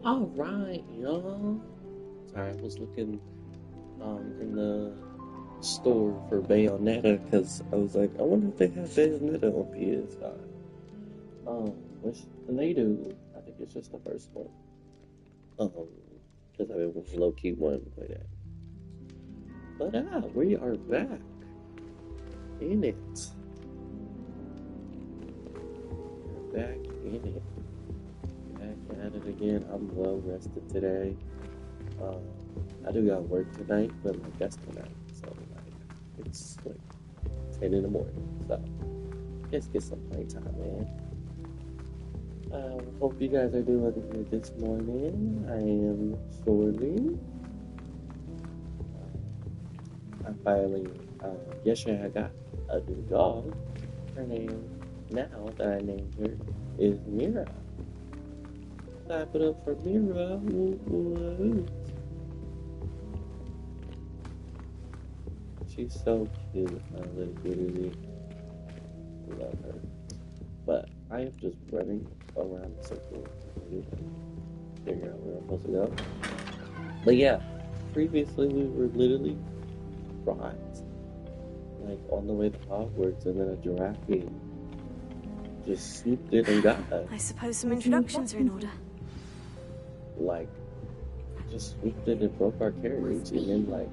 All right, y'all. Sorry, I was looking in the store for Bayonetta because I was like, I wonder if they have Bayonetta on PS5. Which and they do. I think it's just the first one. Because I was low key wanting to play that. But we are back in it. We're back in it. Back at it again. I'm well rested today. I do got work tonight, but like that's tonight, so like it's like 10 in the morning. So let's get some playtime, man. Hope you guys are doing good this morning. I am sorely. I finally, yesterday I got a new dog. Her name, now that I named her, is Mira. Clap it up for Mira. Woo, woo, woo. She's so cute, my little bitty. Love her. But I am just running around the circle to figure out where I'm supposed to go. But yeah, previously we were literally right, like on the way to Hogwarts, and then a giraffe just swooped in and got us. I suppose some introductions are in order. Like, just swooped in and broke our carriage, and then like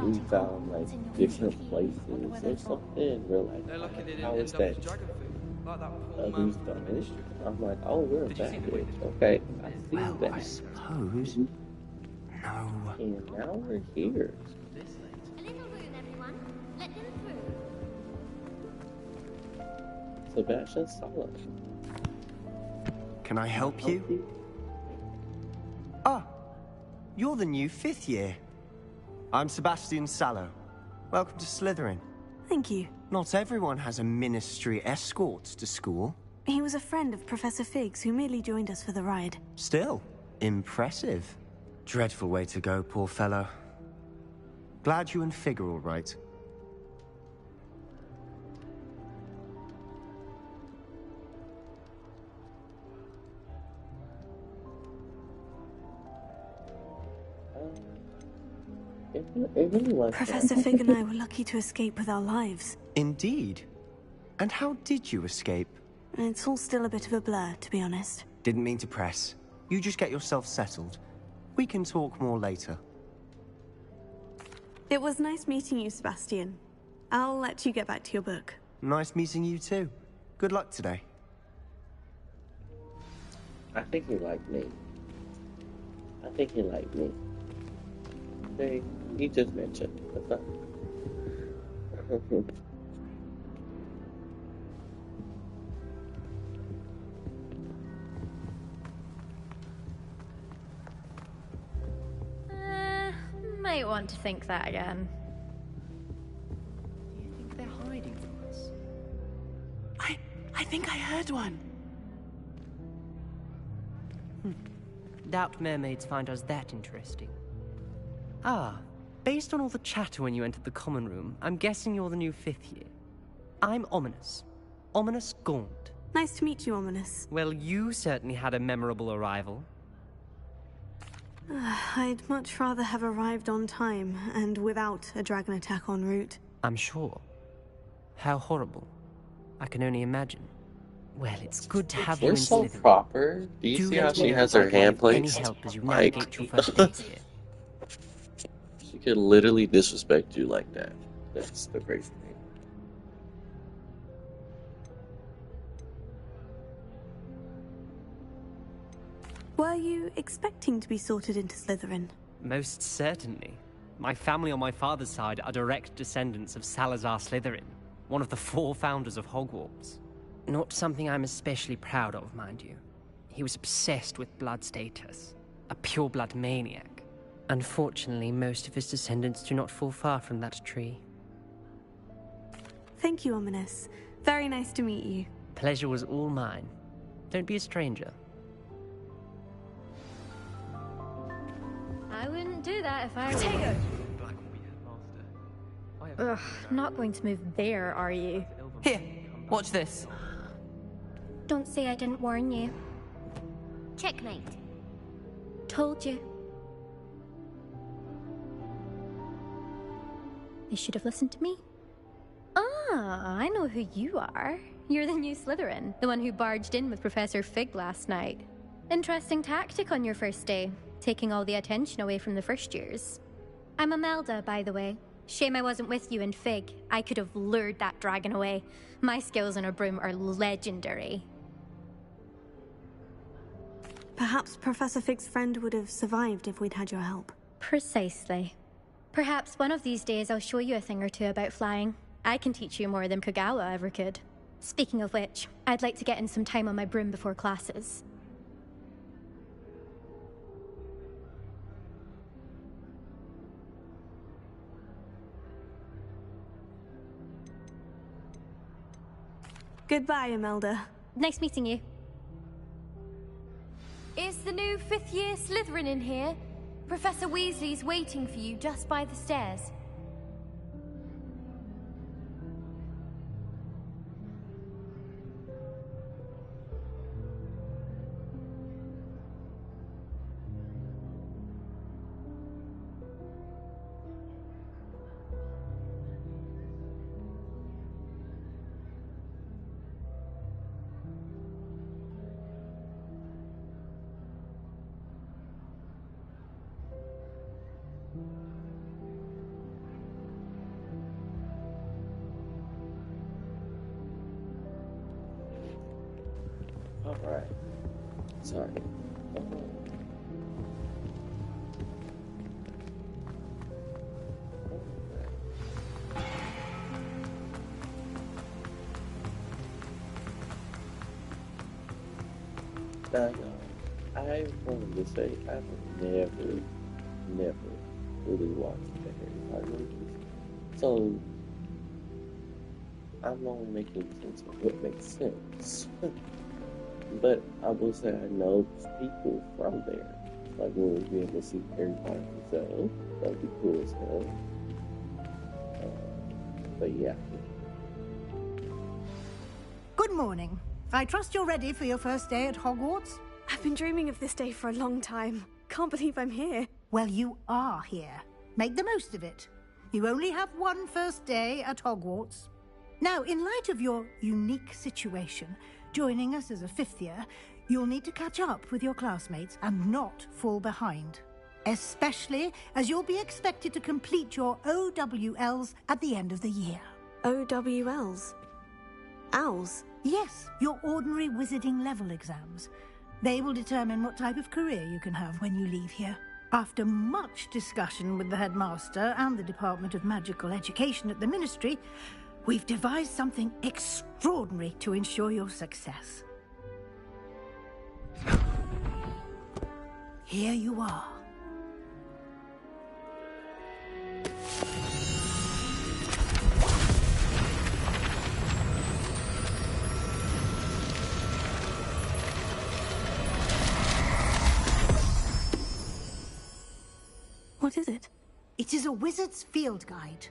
we found like different places or something. We're like, how is that? Who's done it? I'm like, oh, we're a baggage. Okay, I see that. I suppose. No. And now we're here. A little room, everyone. Let them through. Sebastian Sala. Can I help you? Ah, you're the new 5th year. I'm Sebastian Sallow. Welcome to Slytherin. Thank you. Not everyone has a ministry escort to school. He was a friend of Professor Fig's who merely joined us for the ride. Still, impressive. Dreadful way to go, poor fellow. Glad you and Fig are all right. Professor Fig and I were lucky to escape with our lives. Indeed. And how did you escape? It's all still a bit of a blur, to be honest. Didn't mean to press. You just get yourself settled. We can talk more later. It was nice meeting you, Sebastian. I'll let you get back to your book. Nice meeting you too. Good luck today. I think he liked me. I think he liked me. He just mentioned. What's up? Might want to think that again. Do you think they're hiding from us? I think I heard one. Doubt mermaids find us that interesting. Ah, based on all the chatter when you entered the common room, I'm guessing you're the new 5th year. I'm Ominous. Ominous Gaunt. Nice to meet you, Ominous. Well, you certainly had a memorable arrival. I'd much rather have arrived on time and without a dragon attack en route. I'm sure. How horrible. I can only imagine. Well, it's good to have you We're in so Slytherin. proper. Do you see how she has her hand Any placed? help as you Like, navigate your first days here. she could literally disrespect you like that. That's the crazy thing. Were you expecting to be sorted into Slytherin? Most certainly. My family on my father's side are direct descendants of Salazar Slytherin, one of the 4 founders of Hogwarts. Not something I'm especially proud of, mind you. He was obsessed with blood status, a pure-blood maniac. Unfortunately, most of his descendants do not fall far from that tree. Thank you, Ominous. Very nice to meet you. Pleasure was all mine. Don't be a stranger. I wouldn't do that if I were... Ugh, not going to move there, are you? Here, watch this. Don't say I didn't warn you. Checkmate. Told you. They should have listened to me. Ah, I know who you are. You're the new Slytherin, the one who barged in with Professor Fig last night. Interesting tactic on your first day, taking all the attention away from the first years. I'm Imelda, by the way. Shame I wasn't with you in Fig. I could have lured that dragon away. My skills on a broom are legendary. Perhaps Professor Fig's friend would have survived if we'd had your help. Precisely. Perhaps one of these days I'll show you a thing or two about flying. I can teach you more than Kagawa ever could. Speaking of which, I'd like to get in some time on my broom before classes. Goodbye, Imelda. Nice meeting you. Is the new fifth-year Slytherin in here? Professor Weasley's waiting for you just by the stairs. Alright. Sorry. Now, I wanted to say I've never really watched the Harry Potter movies. So, I'm only making sense of what makes sense. But I will say I know people from there. Like, will we be able to see Harry Potter himself? That would be cool as hell. But yeah. Good morning. I trust you're ready for your first day at Hogwarts? I've been dreaming of this day for a long time. Can't believe I'm here. Well, you are here. Make the most of it. You only have one first day at Hogwarts. Now, in light of your unique situation, joining us as a fifth year, you'll need to catch up with your classmates and not fall behind. Especially as you'll be expected to complete your OWLs at the end of the year. OWLs? Owls? Yes, your ordinary wizarding level exams. They will determine what type of career you can have when you leave here. After much discussion with the headmaster and the Department of Magical Education at the Ministry, we've devised something extraordinary to ensure your success. Here you are. What is it? It is a wizard's field guide.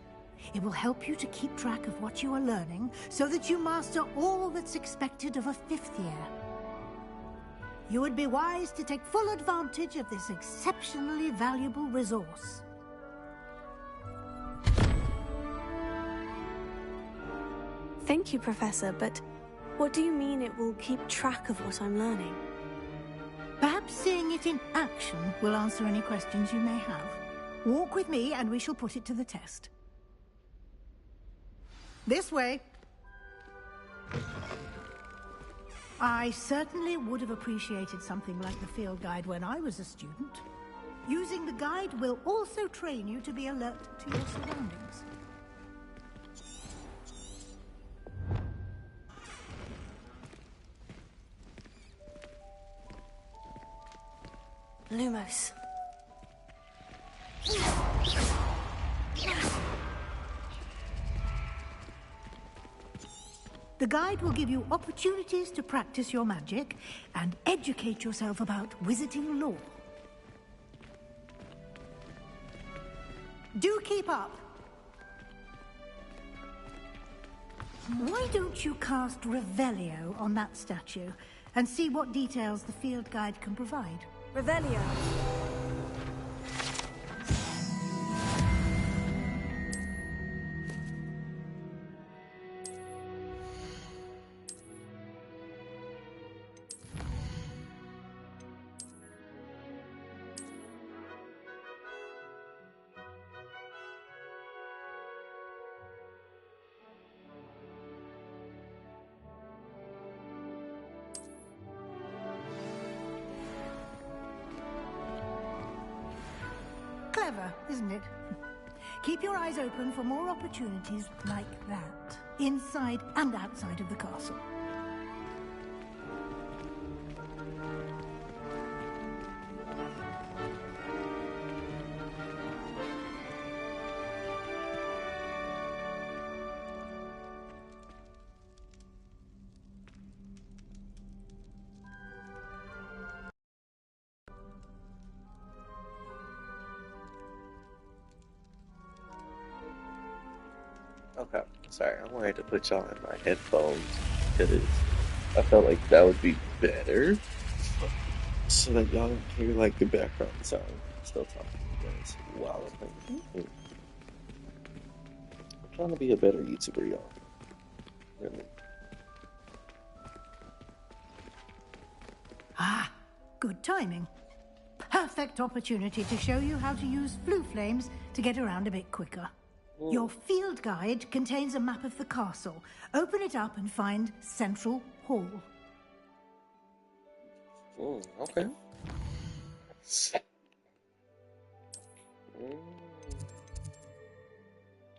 It will help you to keep track of what you are learning so that you master all that's expected of a fifth year. You would be wise to take full advantage of this exceptionally valuable resource. Thank you, Professor, but what do you mean it will keep track of what I'm learning? Perhaps seeing it in action will answer any questions you may have. Walk with me and we shall put it to the test. This way. I certainly would have appreciated something like the field guide when I was a student. Using the guide will also train you to be alert to your surroundings. Lumos. The guide will give you opportunities to practice your magic and educate yourself about wizarding lore. Do keep up. Why don't you cast Revelio on that statue and see what details the field guide can provide? Revelio. Clever, isn't it? Keep your eyes open for more opportunities like that, inside and outside of the castle. Okay, sorry, I wanted to put y'all in my headphones because I felt like that would be better so that y'all don't hear like the background sound. I'm still talking to you guys while I'm playing. I'm trying to be a better YouTuber, y'all. Really. Ah, good timing. Perfect opportunity to show you how to use flue flames to get around a bit quicker. Your field guide contains a map of the castle. Open it up and find Central Hall. Okay.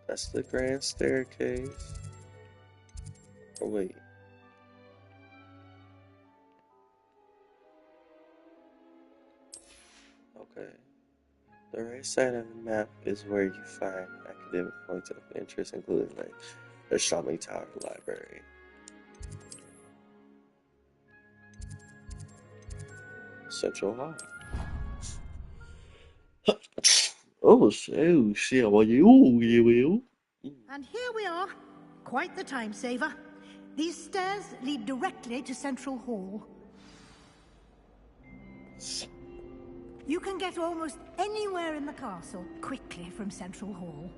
That's the grand staircase. Oh, wait. Okay. The right side of the map is where you find academic points of interest, including like the Shami Tower Library. Central Hall. Oh shit, well you will. And here we are. Quite the time saver. These stairs lead directly to Central Hall. You can get almost anywhere in the castle quickly from Central Hall.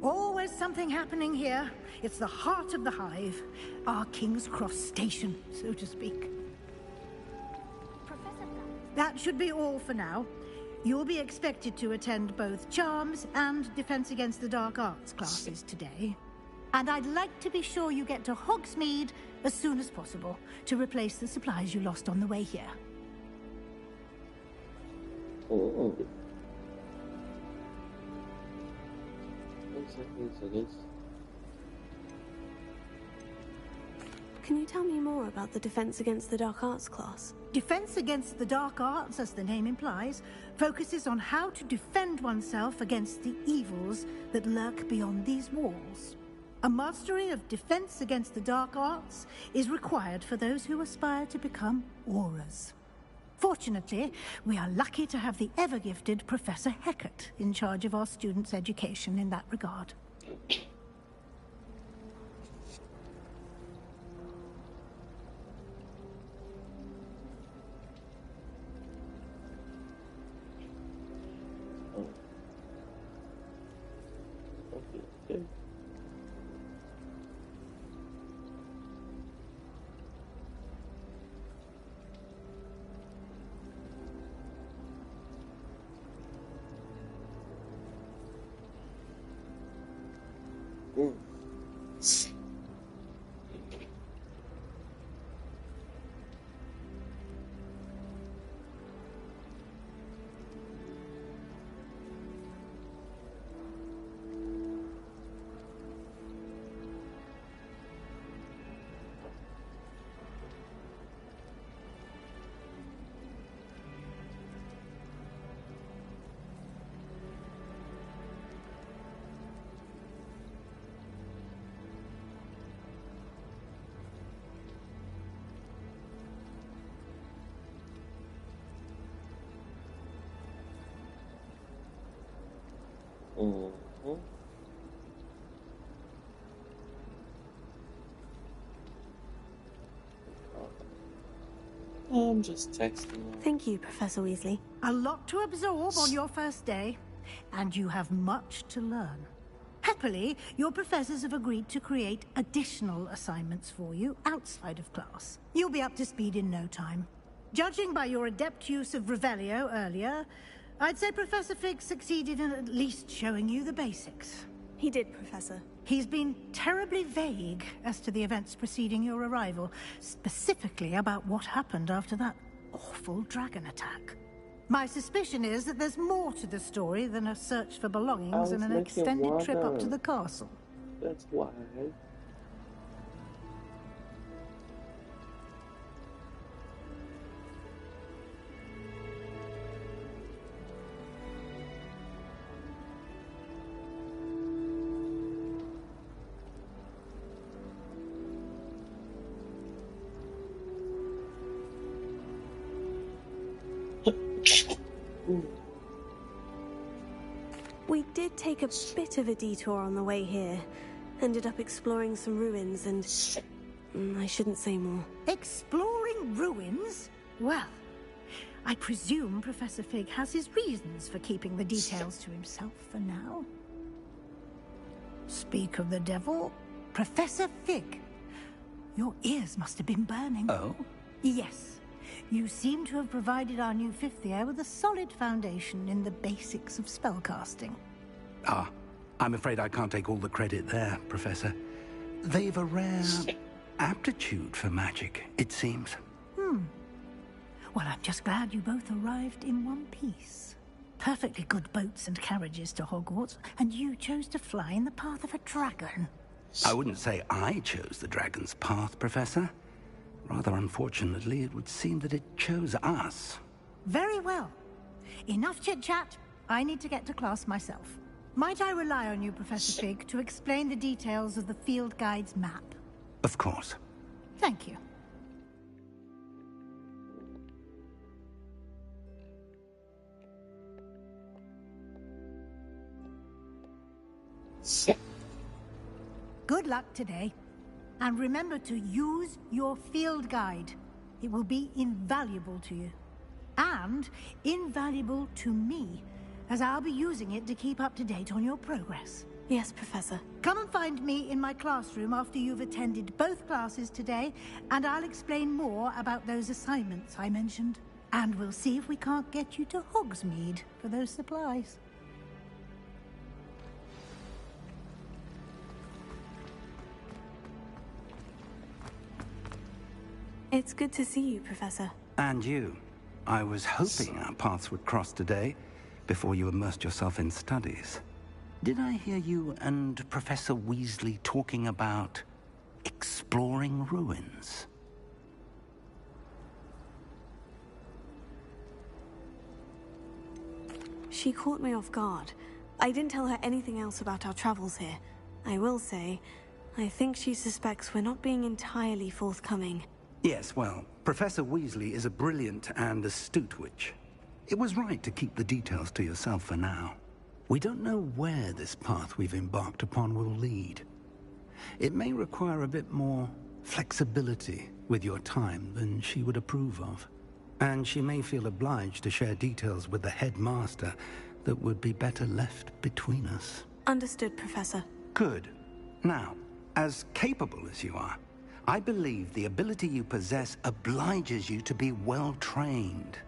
Always something happening here. It's the heart of the hive. Our King's Cross station, so to speak. That should be all for now. You'll be expected to attend both Charms and Defense Against the Dark Arts classes today. And I'd like to be sure you get to Hogsmeade as soon as possible to replace the supplies you lost on the way here. Oh. Can you tell me more about the Defense Against the Dark Arts class? Defense Against the Dark Arts, as the name implies, focuses on how to defend oneself against the evils that lurk beyond these walls. A mastery of Defense Against the Dark Arts is required for those who aspire to become Aurors. Fortunately, we are lucky to have the ever-gifted Professor Hecat in charge of our students' education in that regard. Okay. Mm-hmm. I'm just texting her. Thank you, Professor Weasley. A lot to absorb on your first day, and you have much to learn. Happily, your professors have agreed to create additional assignments for you outside of class. You'll be up to speed in no time. Judging by your adept use of Revelio earlier, I'd say Professor Fig succeeded in at least showing you the basics. He did, Professor. He's been terribly vague as to the events preceding your arrival, specifically about what happened after that awful dragon attack. My suspicion is that there's more to the story than a search for belongings and an extended trip up to the castle. That's why. We did take a bit of a detour on the way here. Ended up exploring some ruins and... I shouldn't say more. Exploring ruins? Well, I presume Professor Fig has his reasons for keeping the details to himself for now. Speak of the devil, Professor Fig. Your ears must have been burning. Oh? Yes. You seem to have provided our new fifth year with a solid foundation in the basics of spellcasting. Ah, I'm afraid I can't take all the credit there, Professor. They've a rare aptitude for magic, it seems. Well, I'm just glad you both arrived in one piece. Perfectly good boats and carriages to Hogwarts, and you chose to fly in the path of a dragon. I wouldn't say I chose the dragon's path, Professor. Rather unfortunately, it would seem that it chose us. Very well. Enough chit-chat. I need to get to class myself. Might I rely on you, Professor Fig, to explain the details of the field guide's map? Of course. Thank you. Good luck today. And remember to use your field guide. It will be invaluable to you. And invaluable to me, as I'll be using it to keep up to date on your progress. Yes, Professor. Come and find me in my classroom after you've attended both classes today, and I'll explain more about those assignments I mentioned. And we'll see if we can't get you to Hogsmeade for those supplies. It's good to see you, Professor. And you. I was hoping our paths would cross today, before you immersed yourself in studies. Did I hear you and Professor Weasley talking about exploring ruins? She caught me off guard. I didn't tell her anything else about our travels here. I will say, I think she suspects we're not being entirely forthcoming. Yes, well, Professor Weasley is a brilliant and astute witch. It was right to keep the details to yourself for now. We don't know where this path we've embarked upon will lead. It may require a bit more flexibility with your time than she would approve of. And she may feel obliged to share details with the headmaster that would be better left between us. Understood, Professor. Good. Now, as capable as you are, I believe the ability you possess obliges you to be well-trained.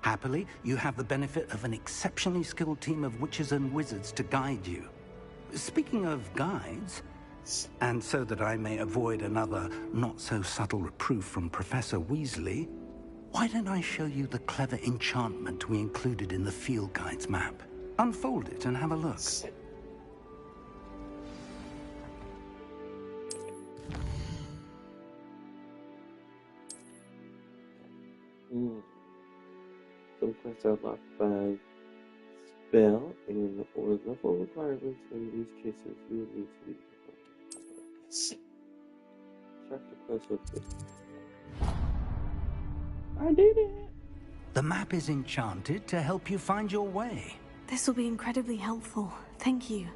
Happily, you have the benefit of an exceptionally skilled team of witches and wizards to guide you. Speaking of guides, and so that I may avoid another not-so-subtle reproof from Professor Weasley, why don't I show you the clever enchantment we included in the field guide's map? Unfold it and have a look. Some quests are locked by spell and or level requirements. In these cases, you will need to be check the quest with it. I did it! The map is enchanted to help you find your way. This will be incredibly helpful. Thank you.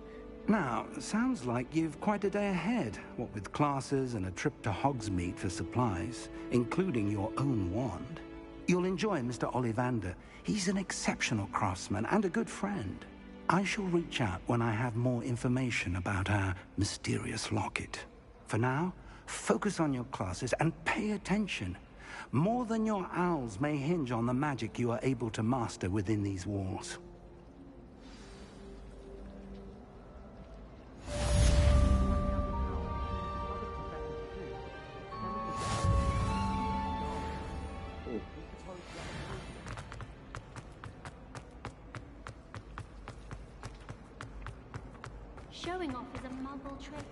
Now, sounds like you've quite a day ahead, what with classes and a trip to Hogsmeade for supplies, including your own wand. You'll enjoy Mr. Ollivander. He's an exceptional craftsman and a good friend. I shall reach out when I have more information about our mysterious locket. For now, focus on your classes and pay attention. More than your owls may hinge on the magic you are able to master within these walls. Showing off is a muggle trait.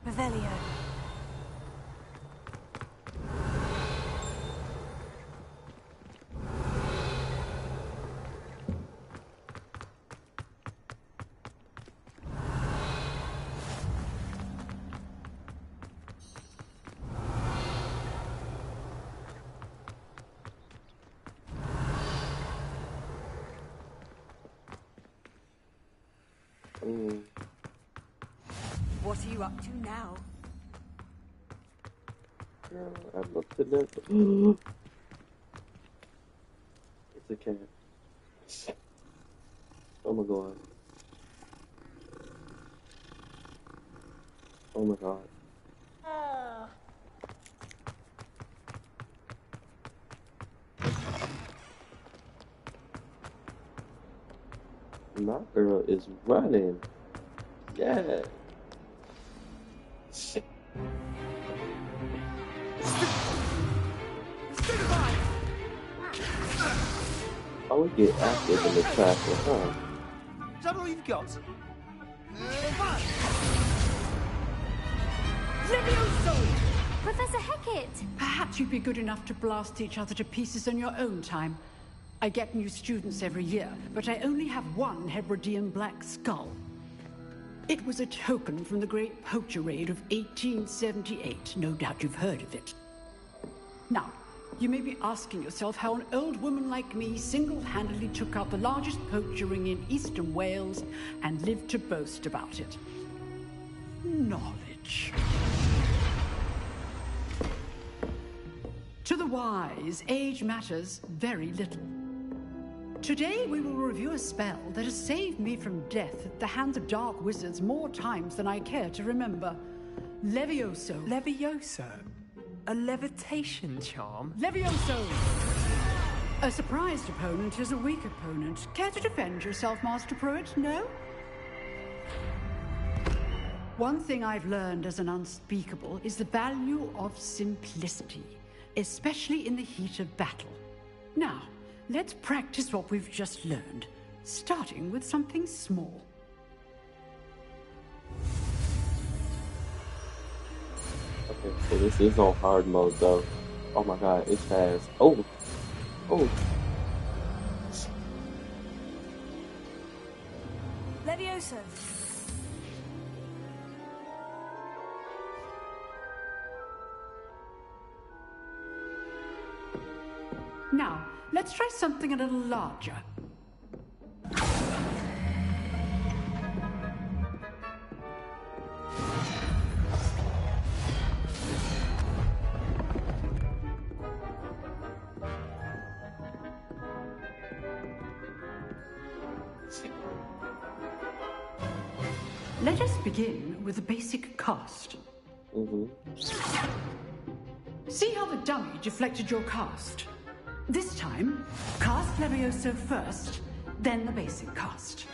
Revelio. What are you up to now? Girl, I looked at that. It's a cat. Oh my god. Oh my god. My girl is running. Yeah. I would get active in the traffic, huh? Is that all you've got? Levioso! Professor Hecat! Perhaps you'd be good enough to blast each other to pieces on your own time. I get new students every year, but I only have one Hebridean black skull. It was a token from the Great Poacher Raid of 1878. No doubt you've heard of it. Now, you may be asking yourself how an old woman like me single-handedly took out the largest poacher ring in eastern Wales and lived to boast about it. Knowledge. To the wise, age matters very little. Today we will review a spell that has saved me from death at the hands of dark wizards more times than I care to remember. Levioso. Levioso? A levitation charm? Levioso! A surprised opponent is a weak opponent. Care to defend yourself, Master Pruitt? No? One thing I've learned as an unspeakable is the value of simplicity, especially in the heat of battle. Now, let's practice what we've just learned, starting with something small. Okay, so this is on hard mode though. Oh my god, it's fast. Oh! Oh! Levioso. Now, let's try something a little larger. Let us begin with the basic cast. See how the dummy deflected your cast? This time, cast Levioso first, then the basic cast.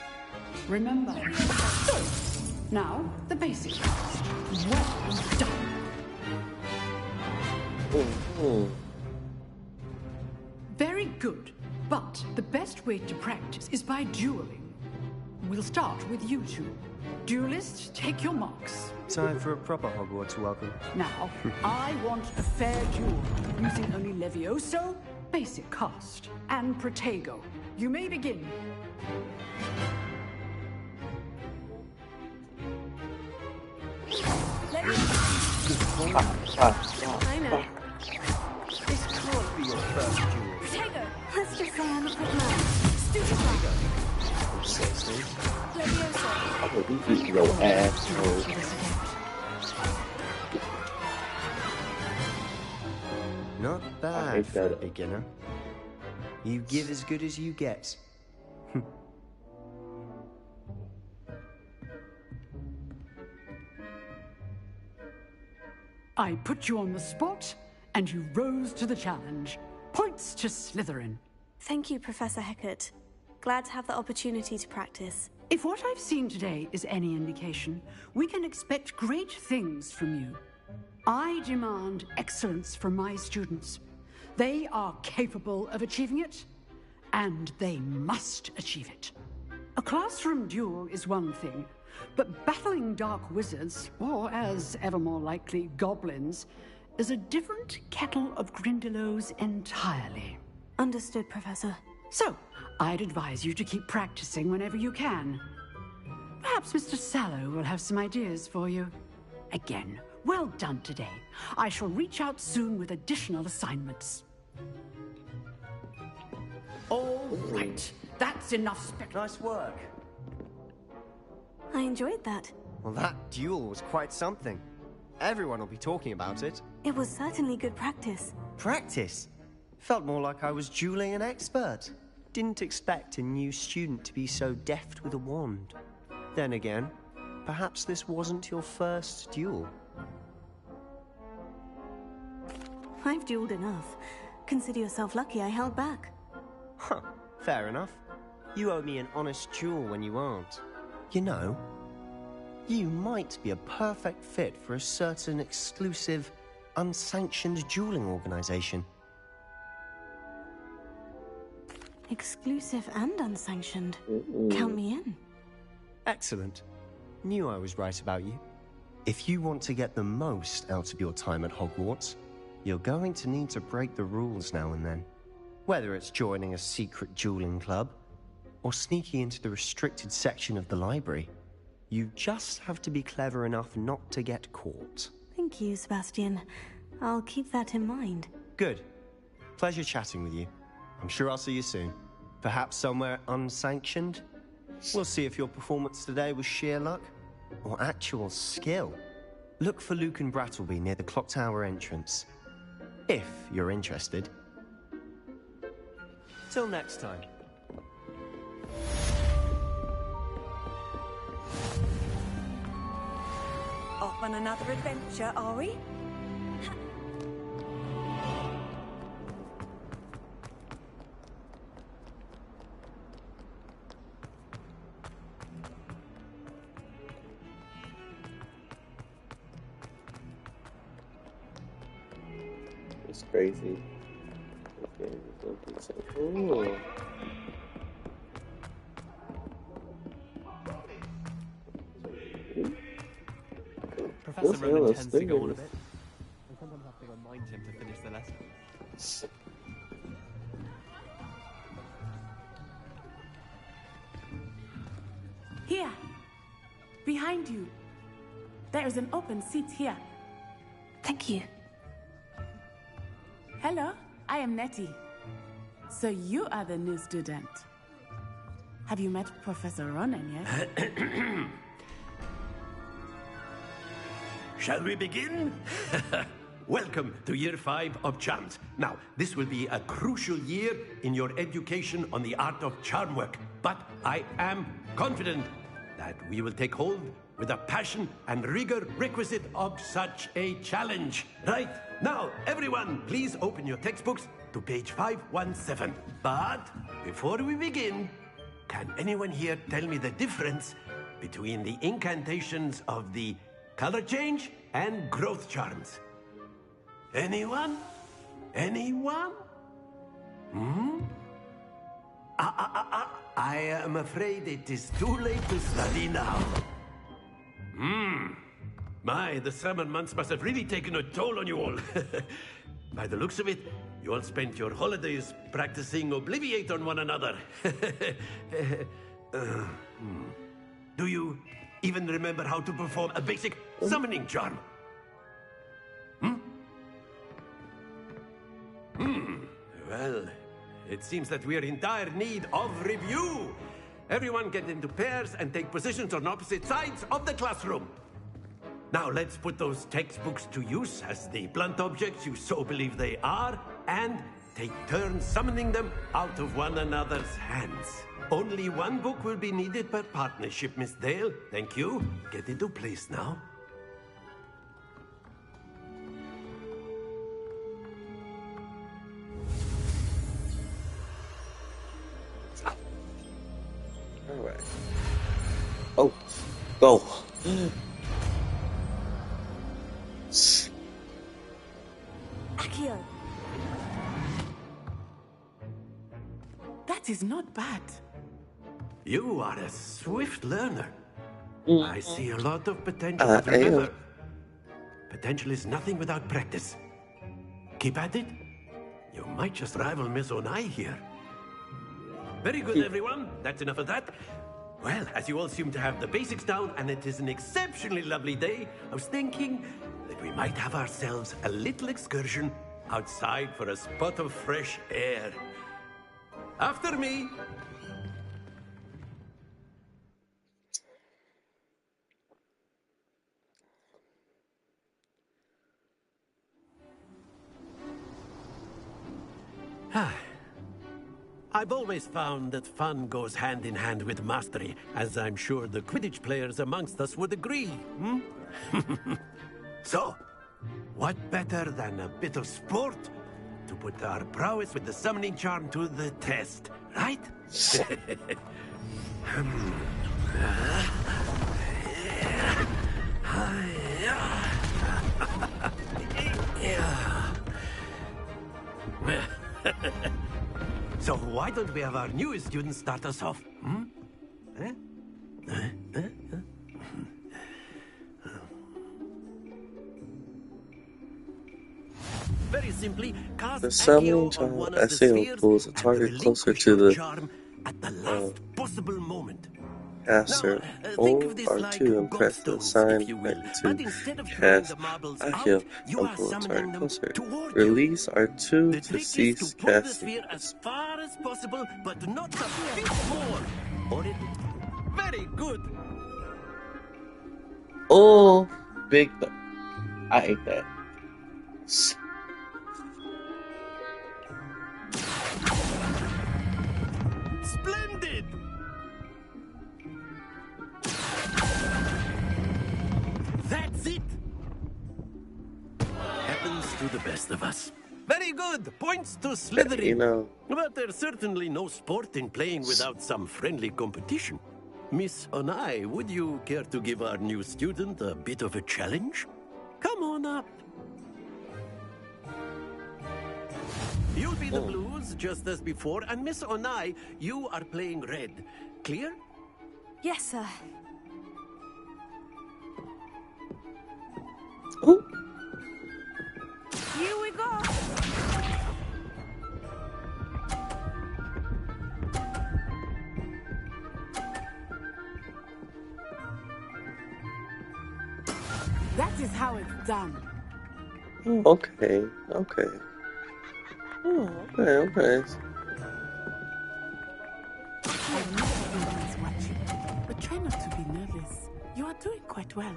Remember. So, now, the basic cast. Well done. Very good, but the best way to practice is by dueling. We'll start with you two. Duelists, take your marks. Time for a proper Hogwarts welcome. Now, I want a fair duel, using only Levioso, basic cast, and Protego. You may begin. I know. This can't be your first duel. Protego! Let's just say I'm a good man. I'm gonna be eating your ass. Not bad for a beginner. You give as good as you get. I put you on the spot, and you rose to the challenge. Points to Slytherin. Thank you, Professor Hecat. Glad to have the opportunity to practice. If what I've seen today is any indication, we can expect great things from you. I demand excellence from my students. They are capable of achieving it, and they must achieve it. A classroom duel is one thing, but battling dark wizards, or as ever more likely, goblins, is a different kettle of Grindylows entirely. Understood, Professor. So, I'd advise you to keep practicing whenever you can. Perhaps Mr. Sallow will have some ideas for you. Again, well done today. I shall reach out soon with additional assignments. All right, that's enough Nice work. I enjoyed that. Well, that duel was quite something. Everyone will be talking about it. It was certainly good practice. Practice? Felt more like I was dueling an expert. Didn't expect a new student to be so deft with a wand. Then again, perhaps this wasn't your first duel. I've dueled enough. Consider yourself lucky I held back. Huh, fair enough. You owe me an honest duel when you aren't. You know, you might be a perfect fit for a certain exclusive, unsanctioned dueling organization. Exclusive and unsanctioned. Count me in. Excellent. Knew I was right about you. If you want to get the most out of your time at Hogwarts, you're going to need to break the rules now and then. Whether it's joining a secret dueling club, or sneaking into the restricted section of the library, you just have to be clever enough not to get caught. Thank you, Sebastian. I'll keep that in mind. Good. Pleasure chatting with you. I'm sure I'll see you soon. Perhaps somewhere unsanctioned? We'll see if your performance today was sheer luck or actual skill. Look for Luke and Brattleby near the clock tower entrance. If you're interested. Till next time. Off on another adventure, are we? It's crazy. This game is looking so cool. Professor Roman tends to go on a bit. I sometimes have to remind him to finish the lesson. Here, behind you. There is an open seat here. Thank you. Hello, I am Nettie. So you are the new student. Have you met Professor Ronan yet? Shall we begin? Welcome to Year 5 of Charms. Now, this will be a crucial year in your education on the art of charm work, but I am confident that we will take hold with the passion and rigor requisite of such a challenge. Right, now, everyone, please open your textbooks to page 517. But before we begin, can anyone here tell me the difference between the incantations of the color change and growth charms? Anyone? Anyone? I am afraid it is too late to study now. My, the summer months must have really taken a toll on you all. By the looks of it, you all spent your holidays practicing Obliviate on one another. Do you even remember how to perform a basic summoning charm? Well, it seems that we are in dire need of review. Everyone get into pairs and take positions on opposite sides of the classroom. Now let's put those textbooks to use as the blunt objects you so believe they are, and take turns summoning them out of one another's hands. Only one book will be needed per partnership, Miss Dale. Thank you. Get into place now. Alright. Oh, go. Accio. That is not bad. You are a swift learner. I see a lot of potential, but I am. remember, potential is nothing without practice. Keep at it. You might just rival Miss Onai here. Very good, everyone. That's enough of that. Well, as you all seem to have the basics down, and it is an exceptionally lovely day, I was thinking that we might have ourselves a little excursion outside for a spot of fresh air. After me. I've always found that fun goes hand in hand with mastery, as I'm sure the Quidditch players amongst us would agree. So, what better than a bit of sport to put our prowess with the summoning charm to the test, right? So why don't we have our newest student start us off? Very simply, cast The summoning Accio on charm one of the Accio spheres pulls a and target closer relinquish to your the charm at the last possible moment. caster. Think Hold of this like R2 and press the gobstones, sign if you will. button But to instead of throwing cast the marbles Accio out, you and are pull a summoning target them closer. toward you. Release R2 The to trick is cease to pull the casting. sphere as far as possible, but not a bit more. Or it... Very good. Oh, big. I ate that. Splendid. That's it. Happens to the best of us. Very good. Points to Slytherin. You know. But there's certainly no sport in playing without some friendly competition. Miss Onai, would you care to give our new student a bit of a challenge? Come on up. You'll be the blues, just as before, and Miss Onai, you are playing red. Clear? Yes, sir. Oh. Here we go. That is how it's done. Okay. Okay. Oh, okay. Okay. I know everyone is watching, but try not to be nervous. You are doing quite well.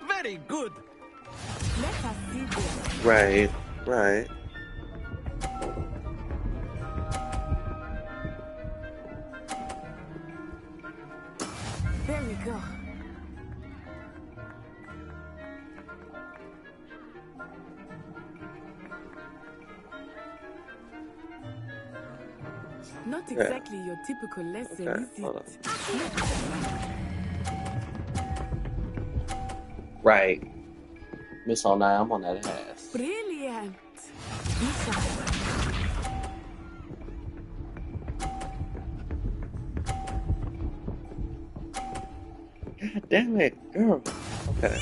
Very good. Let us see this. Right. Right. There we go. Not exactly your typical lesson, Okay, is hold it? Right. Miss Onai, I'm on that ass. Brilliant. Be sharp. God damn it, girl. Okay.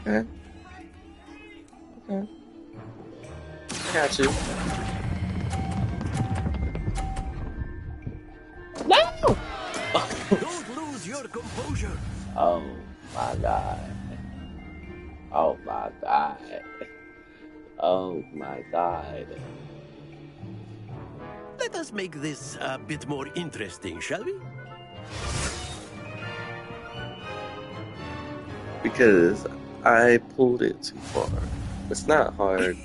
Okay. Okay. I got you. No! Don't lose your composure. Oh my god. Oh my god. Oh my god. Let us make this a bit more interesting, shall we? Because I pulled it too far. It's not hard.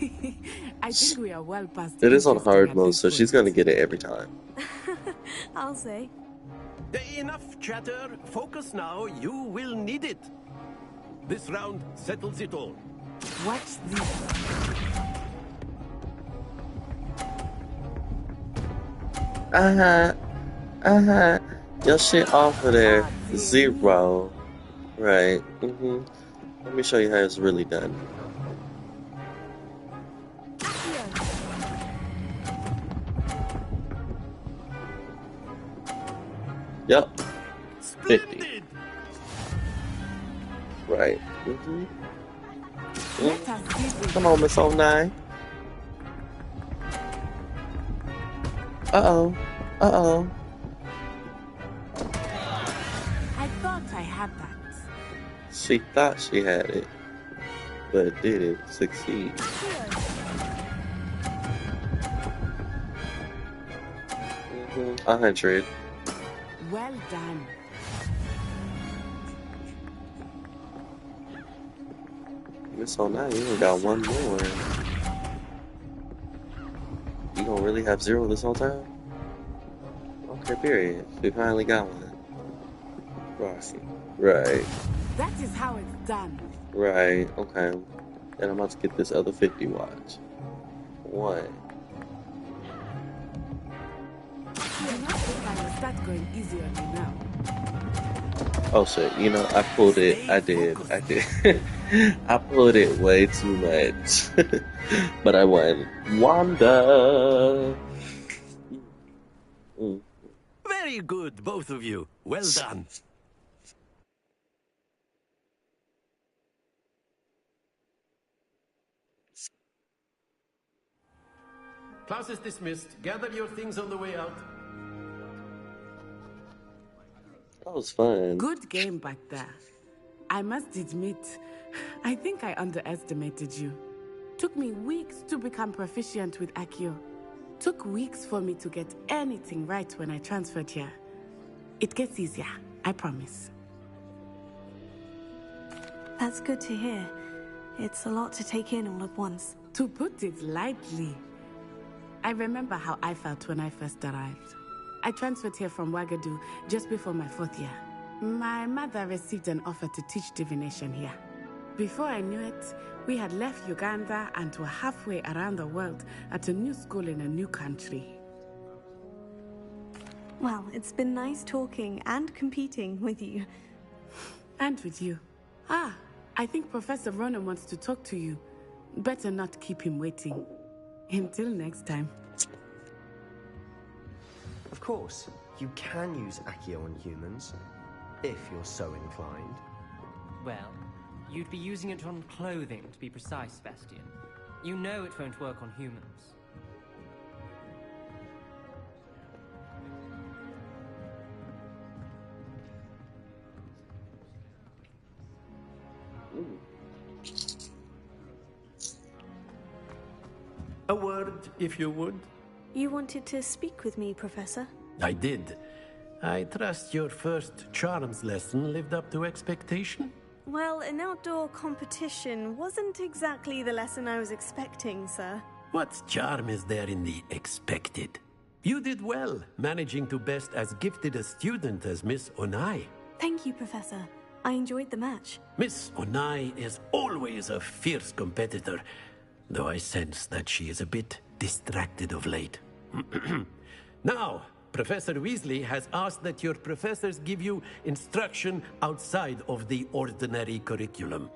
I think we are well past It is on interesting hard at mode, this so she's point. gonna get it every time. I'll say. Enough chatter. Focus now. You will need it. This round settles it all. Watch this. Your shit off of there. 0. Right. Let me show you how it's really done. Yep. 50. Right. Come on, Miss 09. Uh-oh. Uh-oh. I thought I had that. She thought she had it, but didn't succeed. 100. Well done. Miss 09, you only got one more. You gonna really have 0 this whole time? Okay, period. We finally got one. Right. That is how it's done. Right, okay. And I'm about to get this other 50 watch. 1. I think I will start going easy on you now. Oh shit, you know, I pulled it. I did. I pulled it way too much. But I won. Wanda! Very good, both of you. Well done. Class is dismissed. Gather your things on the way out. That was fun. Good game back there. I must admit, I think I underestimated you. Took me weeks to become proficient with Accio. Took weeks for me to get anything right when I transferred here. It gets easier, I promise. That's good to hear. It's a lot to take in all at once. To put it lightly, I remember how I felt when I first arrived. I transferred here from Wagadu just before my 4th year. My mother received an offer to teach divination here. Before I knew it, we had left Uganda and were halfway around the world at a new school in a new country. Well, it's been nice talking and competing with you. And with you. I think Professor Ronan wants to talk to you. Better not keep him waiting. Until next time. Of course, you can use Accio on humans, if you're so inclined. Well, you'd be using it on clothing, to be precise, Sebastian. You know it won't work on humans. A word, if you would. You wanted to speak with me, Professor? I did. I trust your first charms lesson lived up to expectation? Well, an outdoor competition wasn't exactly the lesson I was expecting, sir. What charm is there in the expected? You did well, managing to best as gifted a student as Miss Onai. Thank you, Professor. I enjoyed the match. Miss Onai is always a fierce competitor, though I sense that she is a bit distracted of late. Now, Professor Weasley has asked that your professors give you instruction outside of the ordinary curriculum.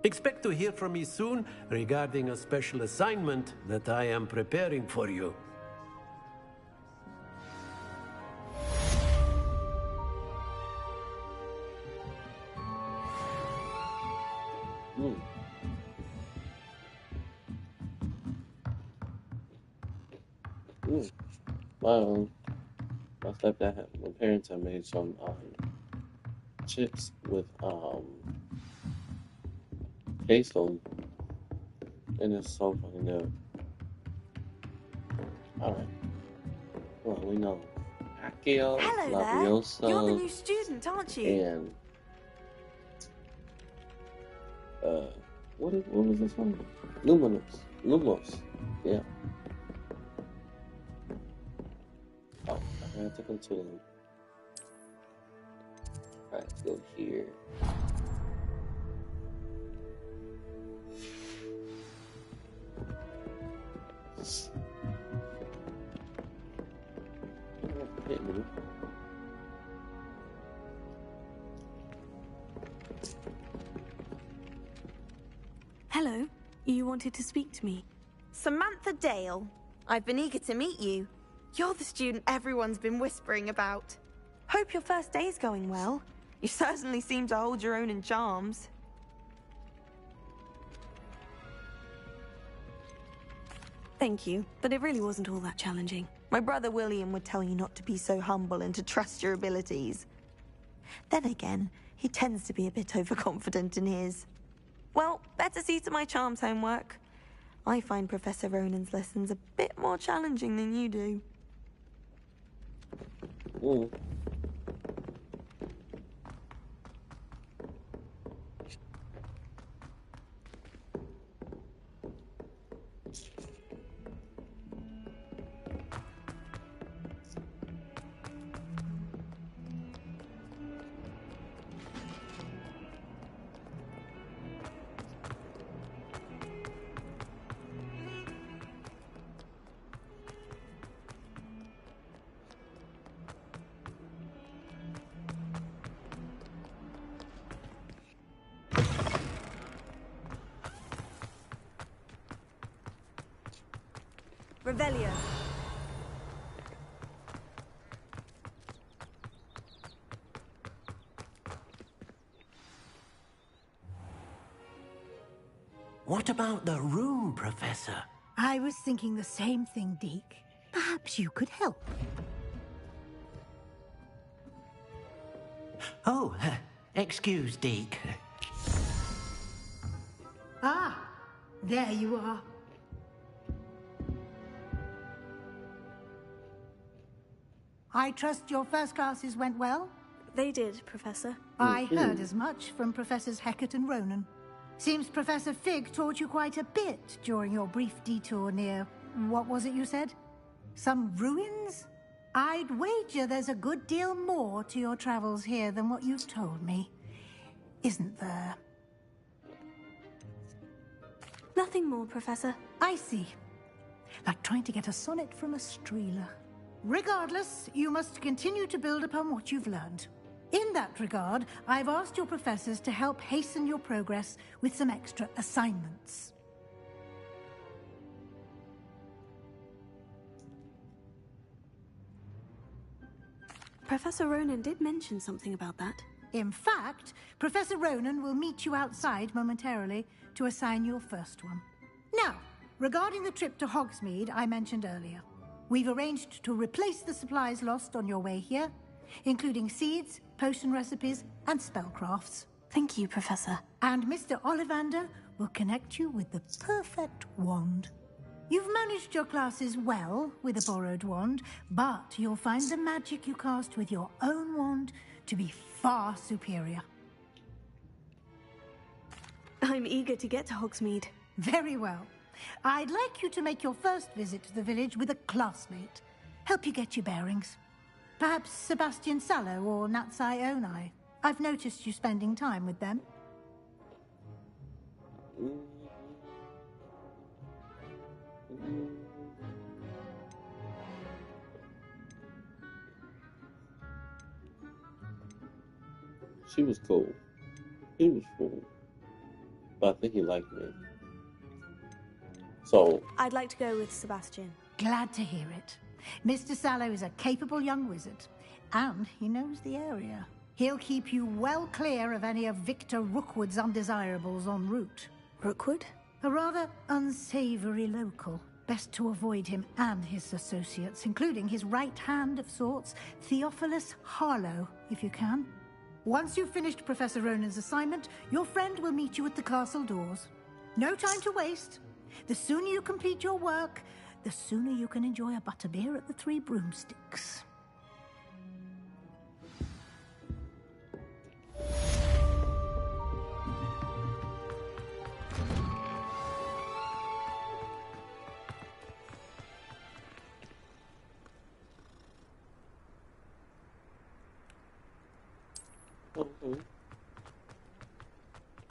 Expect to hear from me soon regarding a special assignment that I am preparing for you. My parents have made some chips with queso, and it's so fucking good. All right. Well, we know Accio, Hello Laviosa, there. You're the new student, aren't you? and what was this one? Lumos. Yeah. Oh, I have to come to them. Alright, let's go here. Hit me. Hello. You wanted to speak to me? Samantha Dale. I've been eager to meet you. You're the student everyone's been whispering about. Hope your first day's going well. You certainly seem to hold your own in charms. Thank you, but it really wasn't all that challenging. My brother William would tell you not to be so humble and to trust your abilities. Then again, he tends to be a bit overconfident in his. Well, better see to my charms homework. I find Professor Ronan's lessons a bit more challenging than you do. Ooh. Revelio. What about the room, Professor? I was thinking the same thing, Deke. Perhaps you could help. Oh, excuse, Deke. Ah, there you are. I trust your first classes went well? They did, Professor. I heard as much from Professors Hecat and Ronan. Seems Professor Fig taught you quite a bit during your brief detour near... what was it you said? Some ruins? I'd wager there's a good deal more to your travels here than what you've told me. Isn't there? Nothing more, Professor. I see. Like trying to get a sonnet from a streeler. Regardless, you must continue to build upon what you've learned. In that regard, I've asked your professors to help hasten your progress with some extra assignments. Professor Ronan did mention something about that. In fact, Professor Ronan will meet you outside momentarily to assign your first one. Now, regarding the trip to Hogsmeade I mentioned earlier, we've arranged to replace the supplies lost on your way here, including seeds, potion recipes, and spellcrafts. Thank you, Professor. And Mr. Ollivander will connect you with the perfect wand. You've managed your classes well with a borrowed wand, but you'll find the magic you cast with your own wand to be far superior. I'm eager to get to Hogsmeade. Very well. I'd like you to make your first visit to the village with a classmate. Help you get your bearings. Perhaps Sebastian Sallow or Natsai Onai. I've noticed you spending time with them. She was cool. He was cool. But I think he liked me. So... I'd like to go with Sebastian. Glad to hear it. Mr. Sallow is a capable young wizard, and he knows the area. He'll keep you well clear of any of Victor Rookwood's undesirables en route. Rookwood? A rather unsavory local. Best to avoid him and his associates, including his right hand of sorts, Theophilus Harlow, if you can. Once you've finished Professor Ronan's assignment, your friend will meet you at the castle doors. No time to waste. The sooner you complete your work, the sooner you can enjoy a butterbeer at the Three Broomsticks.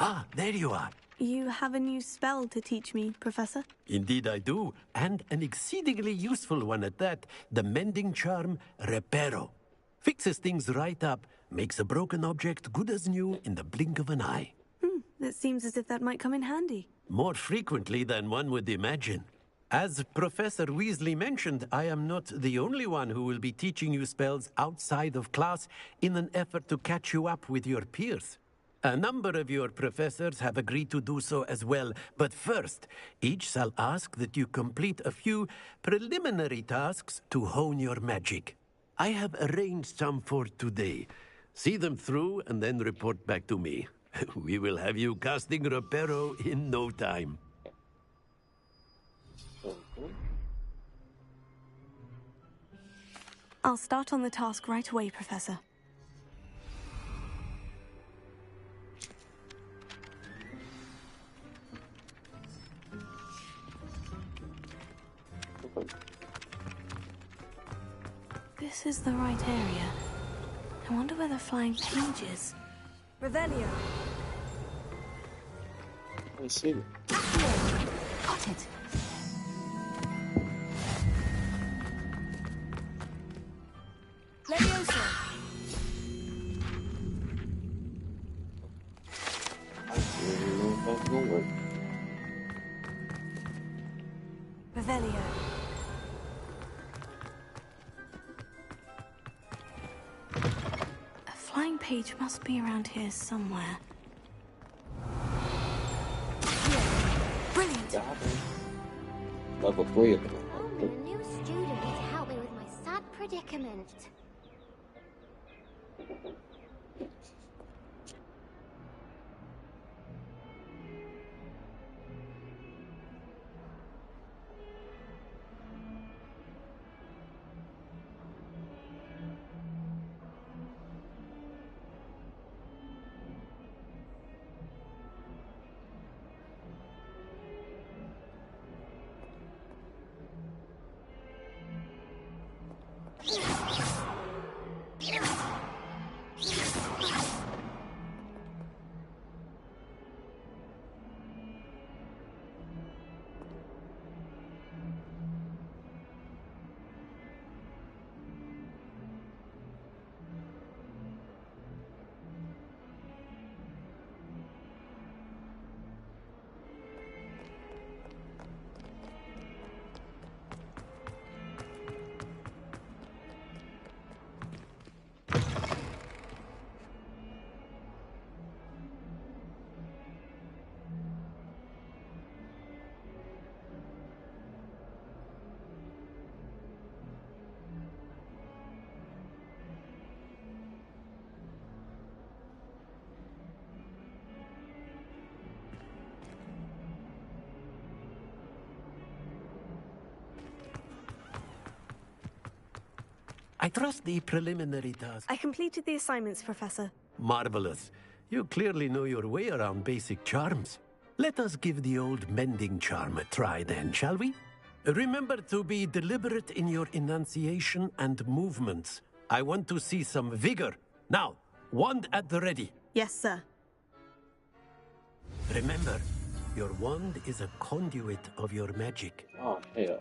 Ah, there you are. You have a new spell to teach me, Professor? Indeed I do, and an exceedingly useful one at that. The mending charm, Reparo. Fixes things right up, makes a broken object good as new in the blink of an eye. It seems as if that might come in handy. More frequently than one would imagine. As Professor Weasley mentioned, I am not the only one who will be teaching you spells outside of class in an effort to catch you up with your peers. A number of your professors have agreed to do so as well, but first, each shall ask that you complete a few preliminary tasks to hone your magic. I have arranged some for today. See them through and then report back to me. We will have you casting Reparo in no time. I'll start on the task right away, Professor. This is the right area. I wonder where the flying page is. Revelio. I see. Got it. Leviosa. I don't know if that's gonna work. Revelio. A flying page must be around here somewhere. Brilliant. Level 3 of them. A new student to help me with my sad predicament. I trust the preliminary task. I completed the assignments, Professor. Marvelous. You clearly know your way around basic charms. Let us give the old mending charm a try then, shall we? Remember to be deliberate in your enunciation and movements. I want to see some vigor. Now, wand at the ready. Yes, sir. Remember, your wand is a conduit of your magic. Oh, hell.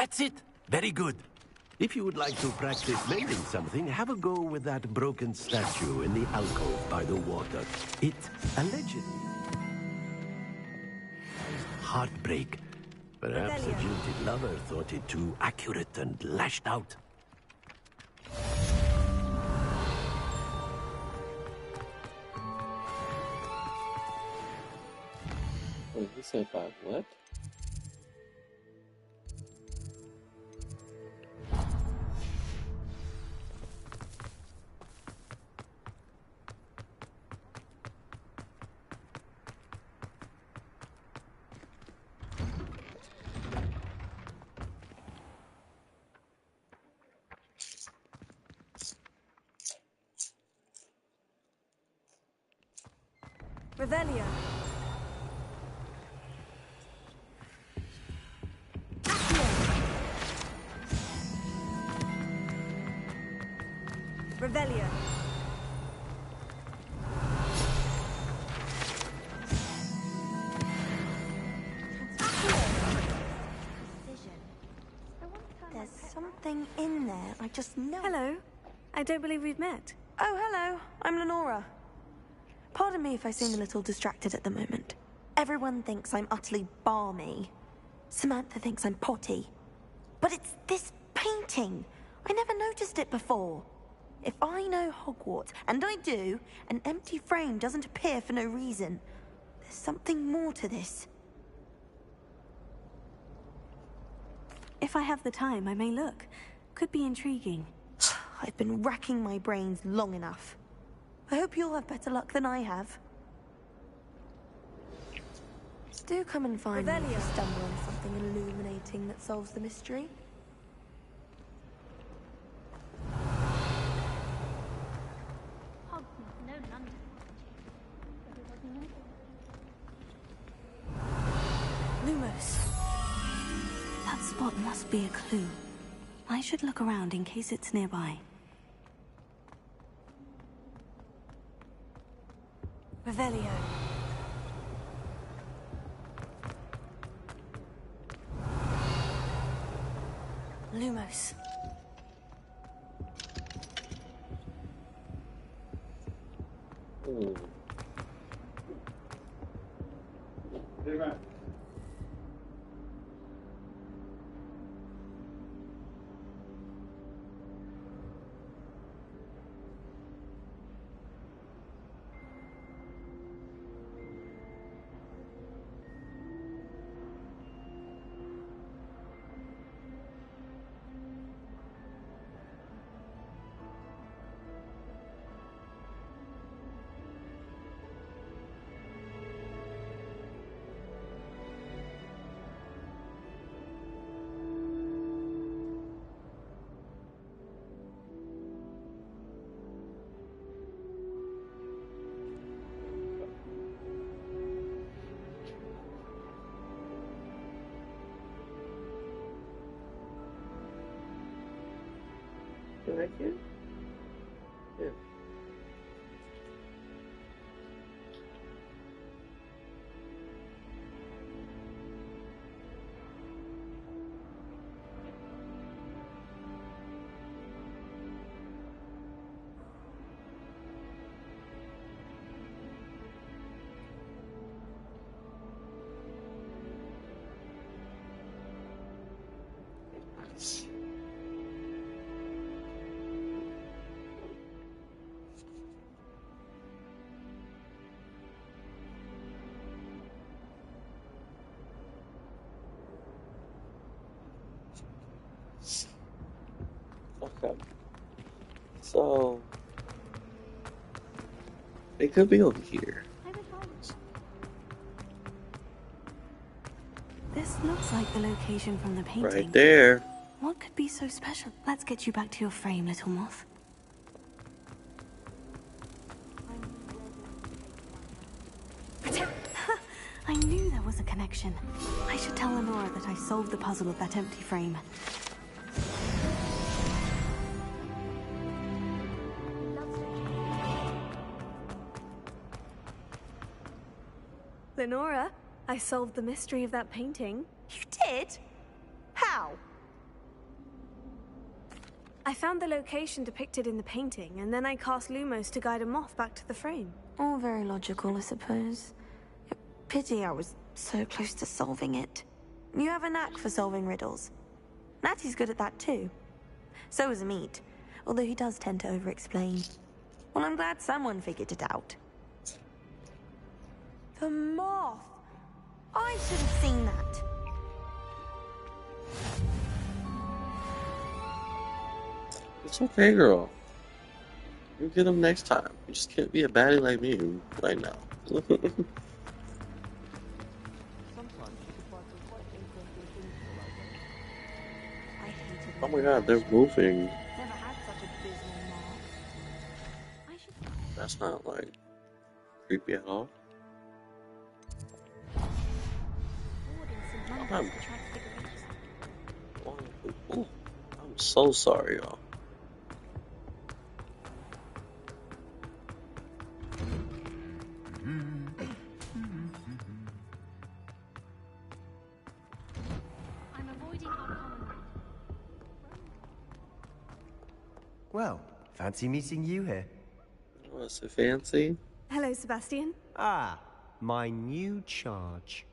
That's it. Very good. If you would like to practice mending something, have a go with that broken statue in the alcove by the water. It allegedly... Heartbreak. Perhaps the jilted lover thought it too accurate and lashed out. Wait, he said about what? Revelio. Revelio. There's something in there. I just know. Hello. I don't believe we've met. Oh, hello. I'm Lenora. Pardon me if I seem a little distracted at the moment. Everyone thinks I'm utterly balmy. Samantha thinks I'm potty. But it's this painting. I never noticed it before. If I know Hogwarts, and I do, an empty frame doesn't appear for no reason. There's something more to this. If I have the time, I may look. Could be intriguing. I've been racking my brains long enough. I hope you'll have better luck than I have. Do come and find me if you stumble on something illuminating that solves the mystery. Lumos. That spot must be a clue. I should look around in case it's nearby. Revelio. Lumos. I can? Yeah. Okay. So it could be over here. This looks like the location from the painting. Right there. What could be so special? Let's get you back to your frame, little moth. I knew there was a connection. I should tell Lenora that I solved the puzzle of that empty frame. Lenora, I solved the mystery of that painting. You did? How? I found the location depicted in the painting, and then I cast Lumos to guide him off back to the frame. All very logical, I suppose. Pity I was so close to solving it. You have a knack for solving riddles. Natty's good at that too. So is Amit, although he does tend to over-explain. Well, I'm glad someone figured it out. The moth! I should have seen that. It's okay, girl. You'll get him next time. You just can't be a baddie like me right now. Oh my god, they're moving. That's not, like, creepy at all. I'm so sorry, y'all. Well, fancy meeting you here. What's it fancy? Hello, Sebastian. Ah, my new charge.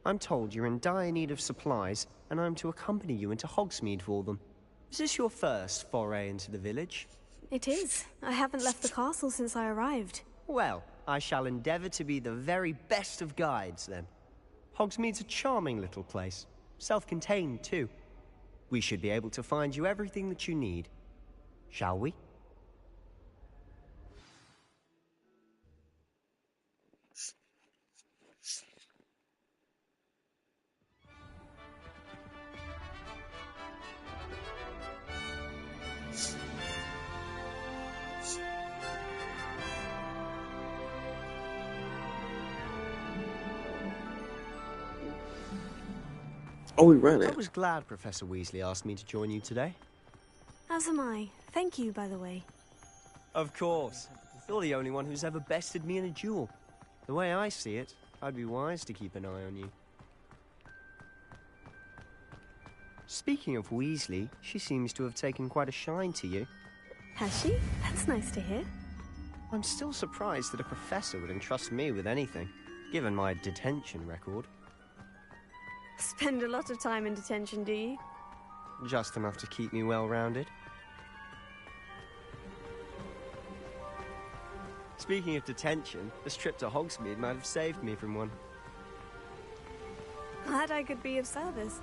I'm told you're in dire need of supplies, and I'm to accompany you into Hogsmeade for them. Is this your first foray into the village? It is. I haven't left the castle since I arrived. Well, I shall endeavour to be the very best of guides, then. Hogsmeade's a charming little place. Self-contained, too. We should be able to find you everything that you need. Shall we? Oh, we ran it. I was glad Professor Weasley asked me to join you today. As am I. Thank you, by the way. Of course. You're the only one who's ever bested me in a duel. The way I see it, I'd be wise to keep an eye on you. Speaking of Weasley, she seems to have taken quite a shine to you. Has she? That's nice to hear. I'm still surprised that a professor would entrust me with anything, given my detention record. Spend a lot of time in detention, do you? Just enough to keep me well-rounded. Speaking of detention, this trip to Hogsmeade might have saved me from one. Glad I could be of service.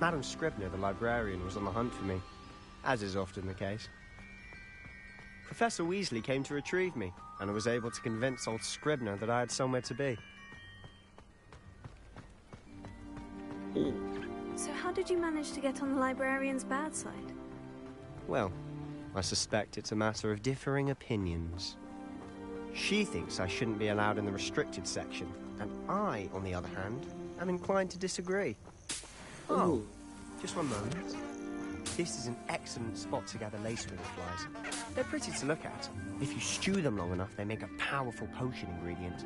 Madam Scribner, the librarian, was on the hunt for me, as is often the case. Professor Weasley came to retrieve me, and I was able to convince old Scribner that I had somewhere to be. So how did you manage to get on the librarian's bad side? Well, I suspect it's a matter of differing opinions. She thinks I shouldn't be allowed in the restricted section, and I, on the other hand, am inclined to disagree. Oh, just one moment. This is an excellent spot to gather lacewing flies. They're pretty to look at. If you stew them long enough, they make a powerful potion ingredient.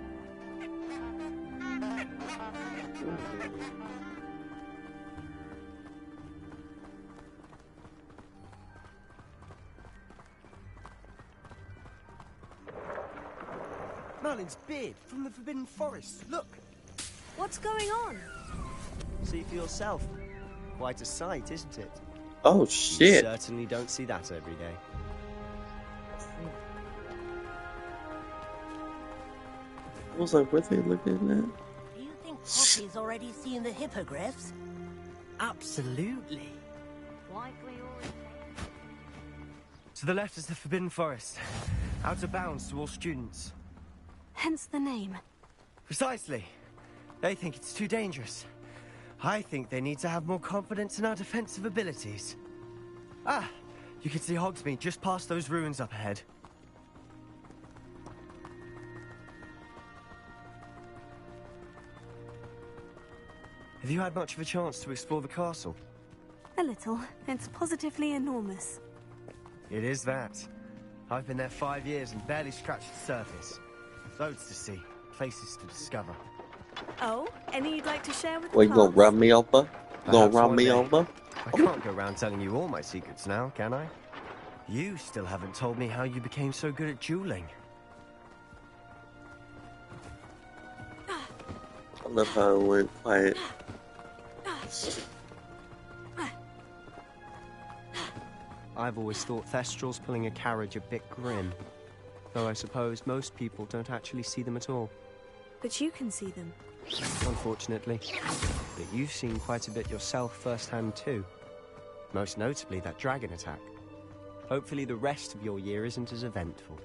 Merlin's beard from the Forbidden Forest. Look! What's going on? See for yourself. Quite a sight, isn't it? Oh, shit. You certainly don't see that every day. I was like, what are they looking at? Do you think Poppy's already seen the hippogriffs? Absolutely. Likely already. To the left is the Forbidden Forest. Out of bounds to all students. Hence the name. Precisely. They think it's too dangerous. I think they need to have more confidence in our defensive abilities. Ah, you can see Hogsmeade just past those ruins up ahead. Have you had much of a chance to explore the castle? A little. It's positively enormous. It is that. I've been there 5 years and barely scratched the surface. Loads to see, places to discover. Oh, any you'd like to share with Wait, the you gonna class? run me over? You gonna Perhaps run one me day. over? I can't go around telling you all my secrets now, can I? You still haven't told me how you became so good at dueling. I love how it went quiet. I've always thought Thestrals pulling a carriage a bit grim. Though I suppose most people don't actually see them at all. But you can see them. Unfortunately. But you've seen quite a bit yourself firsthand too. Most notably that dragon attack. Hopefully the rest of your year isn't as eventful.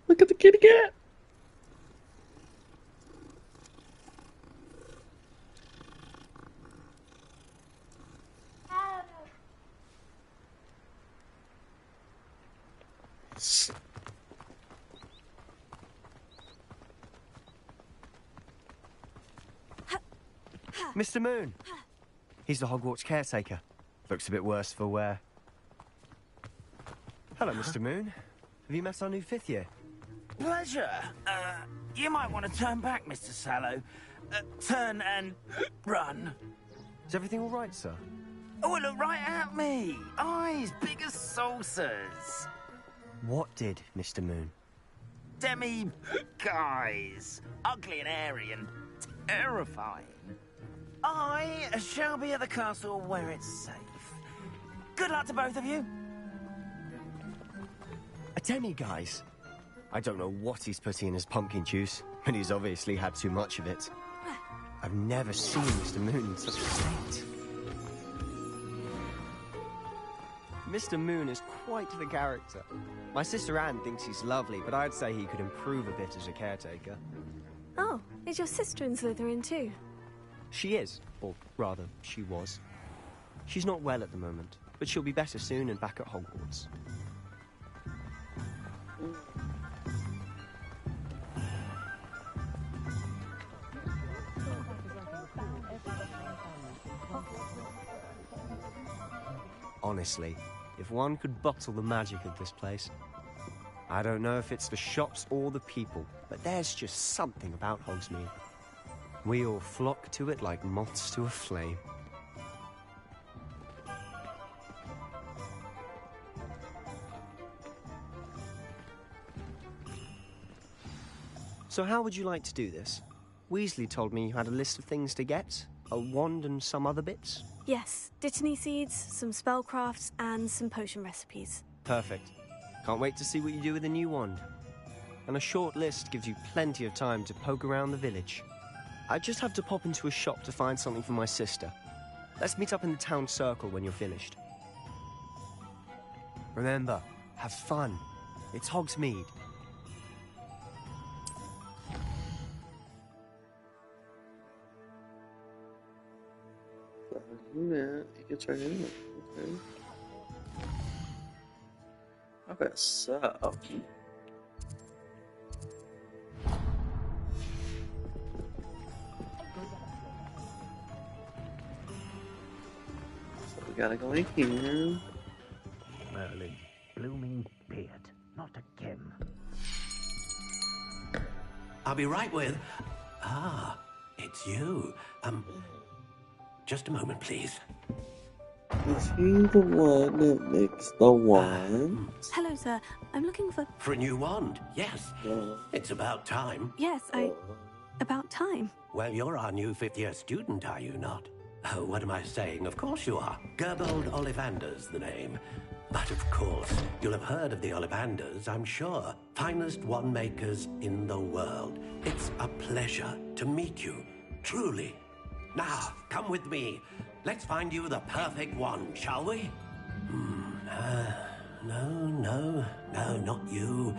Look at the kitty cat! Mr. Moon! He's the Hogwarts caretaker. Looks a bit worse for wear. Hello, Mr. Moon. Have you met our new 5th year? Pleasure. You might want to turn back, Mr. Sallow. Turn and run. Is everything all right, sir? Oh, look right at me. Eyes big as saucers. What did, Mr. Moon? Guys. Ugly and hairy and terrifying. I shall be at the castle where it's safe. Good luck to both of you. A demi-guise? I don't know what he's putting in his pumpkin juice, but he's obviously had too much of it. I've never seen Mr. Moon in such a state. Mr. Moon is quite the character. My sister Anne thinks he's lovely, but I'd say he could improve a bit as a caretaker. Oh, is your sister in Slytherin too? She is, or rather, she was. She's not well at the moment, but she'll be better soon and back at Hogwarts. Honestly, if one could bottle the magic of this place. I don't know if it's the shops or the people, but there's just something about Hogsmeade. We all flock to it like moths to a flame. So how would you like to do this? Weasley told me you had a list of things to get. A wand and some other bits? Yes, Dittany seeds, some spellcrafts, and some potion recipes. Perfect. Can't wait to see what you do with the new wand. And a short list gives you plenty of time to poke around the village. I just have to pop into a shop to find something for my sister. Let's meet up in the town circle when you're finished. Remember, have fun. It's Hogsmeade. Yeah, you can turn in it. Okay. Okay, so we gotta go in here. Merlin, blooming beard, not a Kim. I'll be right with... Ah, it's you. Just a moment, please. Is he the one that makes the wand? Hello, sir. I'm looking for... For a new wand, yes. It's about time. Yes, about time. Well, you're our new 5th year student, are you not? Oh, what am I saying? Of course you are. Gerbold Ollivander's the name. But of course, you'll have heard of the Ollivanders, I'm sure. Finest wand makers in the world. It's a pleasure to meet you, truly. Now, come with me. Let's find you the perfect wand, shall we? No, not you.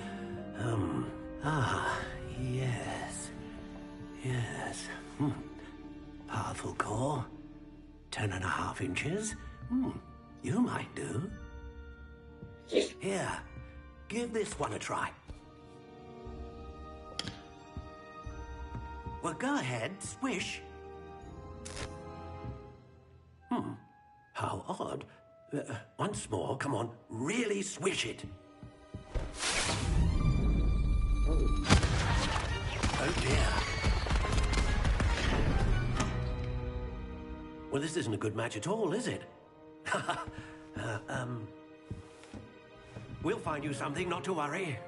Yes. Powerful core. 10.5 inches. You might do. Here, give this one a try. Well, go ahead, swish. How odd. Once more, come on, really swish it. Oh dear. Well, this isn't a good match at all, is it? We'll find you something, not to worry.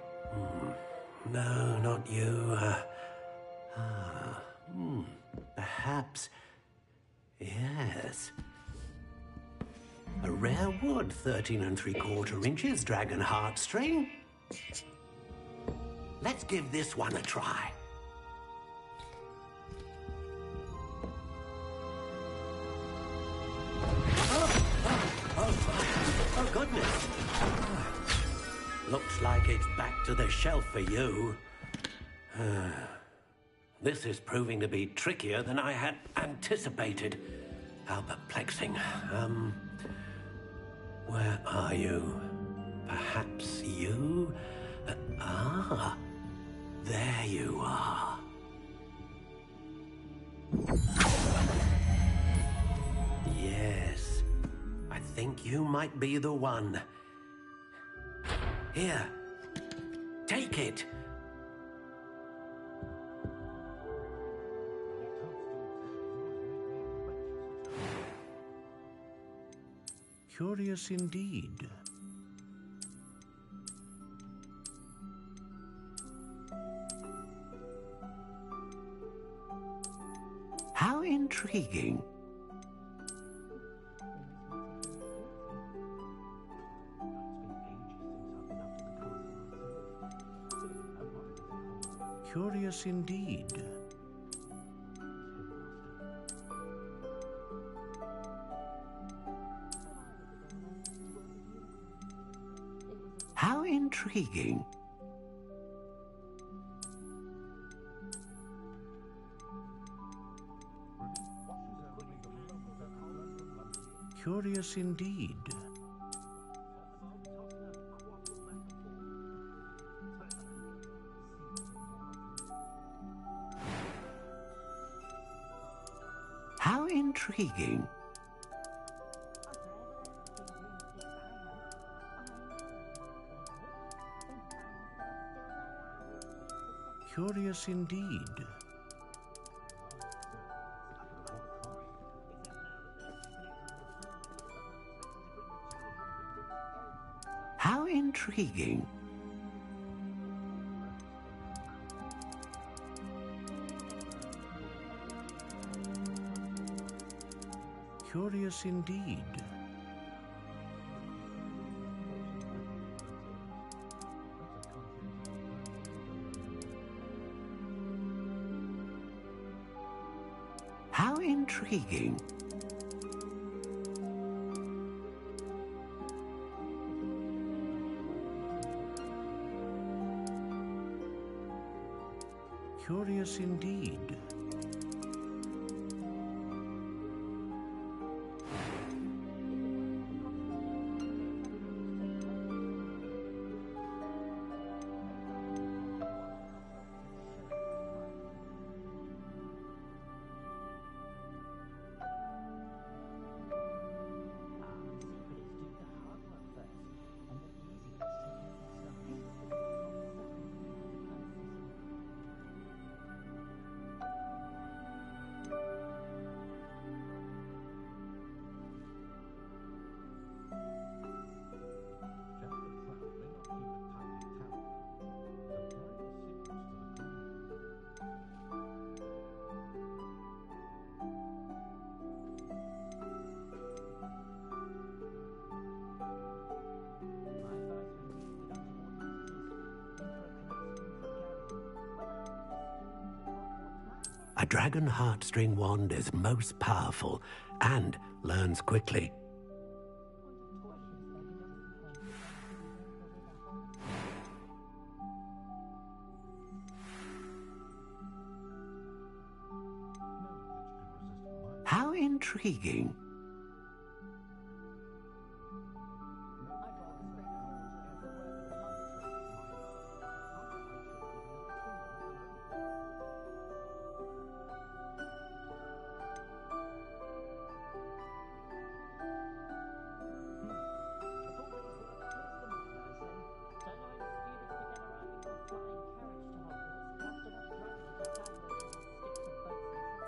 No, not you. Perhaps... Yes. A rare wood, 13 3/4 inches, dragon heartstring. Let's give this one a try. Oh, goodness. Looks like it's back to the shelf for you. This is proving to be trickier than I had anticipated. How perplexing. Where are you? Perhaps you? There you are. Yes, I think you might be the one. Here, take it. Curious indeed. How intriguing. Curious indeed. How intriguing. Curious indeed. How intriguing. Curious indeed. How intriguing. Curious indeed. How intriguing. Curious indeed. A dragon heartstring wand is most powerful and learns quickly. How intriguing.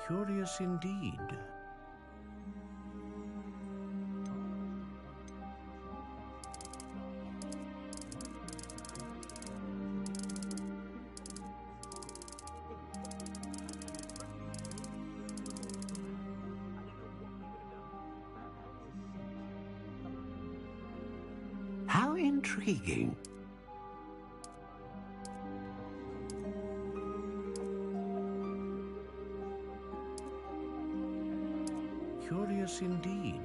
Curious indeed. intriguing. Curious indeed.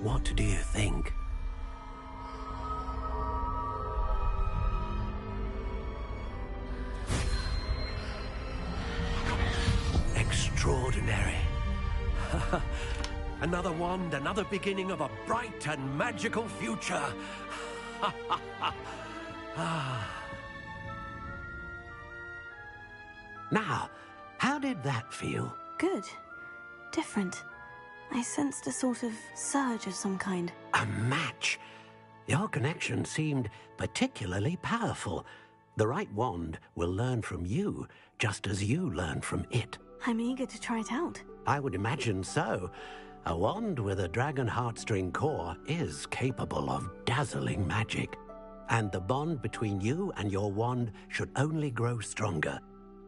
What do you think? Extraordinary. Another wand, another beginning of a bright and magical future. Now, how did that feel? Good. Different. I sensed a sort of surge of some kind. A match. Your connection seemed particularly powerful. The right wand will learn from you, just as you learn from it. I'm eager to try it out. I would imagine so. A wand with a dragon heartstring core is capable of dazzling magic. And the bond between you and your wand should only grow stronger.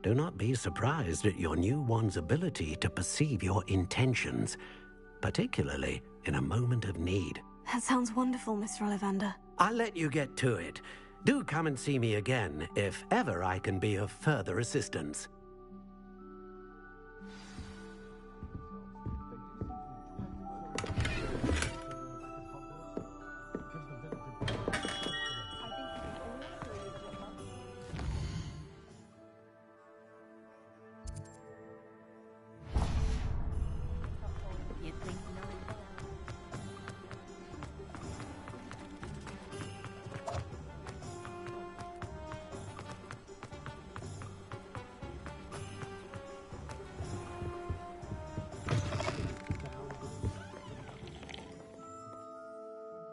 Do not be surprised at your new wand's ability to perceive your intentions, particularly in a moment of need. That sounds wonderful, Mr. Ollivander. I'll let you get to it. Do come and see me again if ever I can be of further assistance.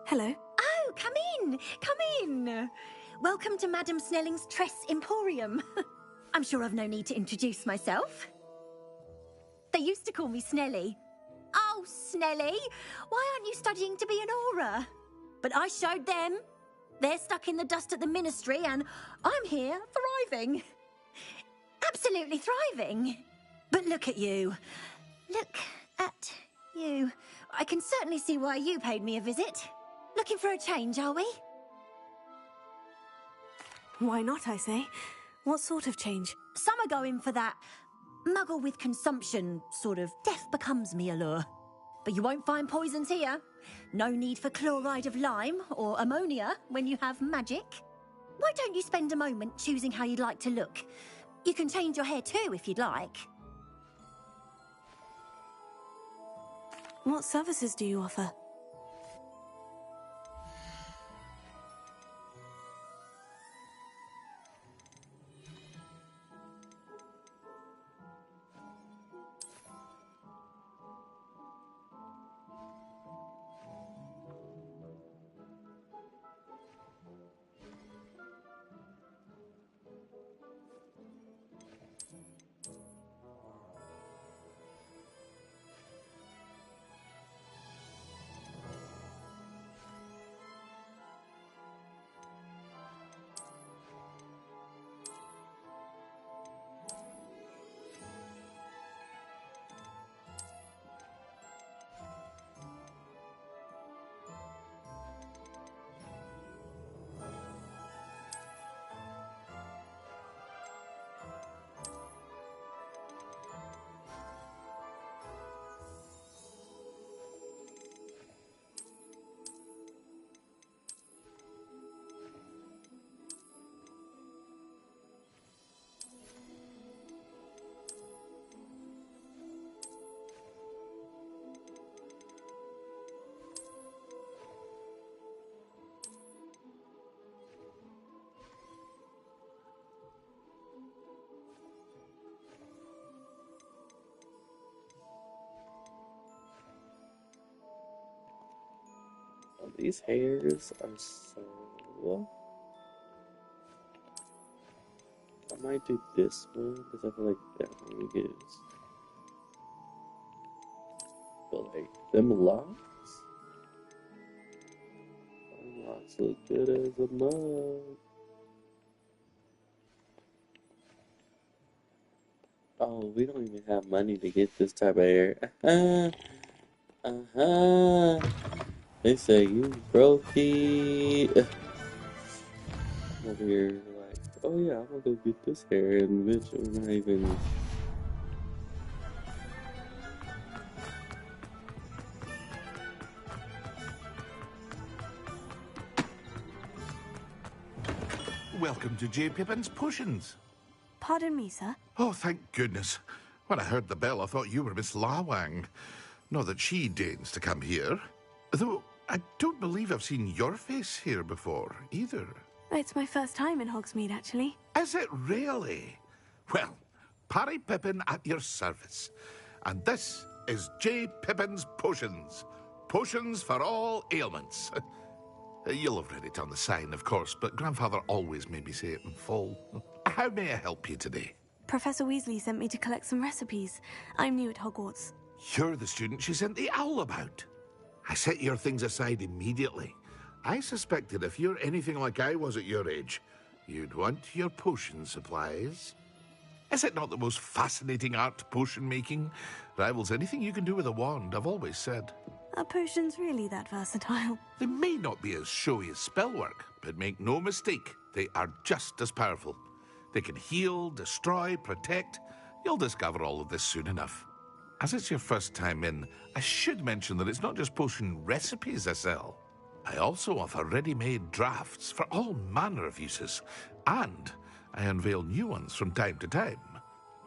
Hello. Oh, come in! Come in! Welcome to Madame Snelling's Tress Emporium. I'm sure I've no need to introduce myself. They used to call me Snelly. Oh, Snelly, why aren't you studying to be an aura? But I showed them. They're stuck in the dust at the ministry, and I'm here thriving. Absolutely thriving. But look at you. Look at you. I can certainly see why you paid me a visit. Looking for a change, are we? Why not, I say? What sort of change? Some are going for that muggle with consumption, sort of death becomes me allure. But you won't find poisons here. No need for chloride of lime or ammonia when you have magic. Why don't you spend a moment choosing how you'd like to look? You can change your hair too if you'd like. What services do you offer? These hairs are so... I might do this one because I feel like that one gives. But like them locks, I Locks look good as a mug. Oh, we don't even have money to get this type of hair. They say you brokey. I'm over here like, oh yeah, I'm gonna go get this hair, and bitch, we're not even. Welcome to J. Pippin's Potions. Pardon me, sir. Oh, thank goodness. When I heard the bell, I thought you were Miss Lawang. Not that she deigns to come here. Though, I don't believe I've seen your face here before, either. It's my first time in Hogsmeade, actually. Is it really? Well, Parry Pippin at your service. And this is J. Pippin's Potions. Potions for all ailments. You'll have read it on the sign, of course, but Grandfather always made me say it in full. How may I help you today? Professor Weasley sent me to collect some recipes. I'm new at Hogwarts. You're the student she sent the owl about. I set your things aside immediately. I suspected if you're anything like I was at your age, you'd want your potion supplies. Is it not the most fascinating art, potion making? Rivals anything you can do with a wand, I've always said. Are potions really that versatile? They may not be as showy as spellwork, but make no mistake, they are just as powerful. They can heal, destroy, protect. You'll discover all of this soon enough. As it's your first time in, I should mention that it's not just potion recipes I sell. I also offer ready-made drafts for all manner of uses, and I unveil new ones from time to time.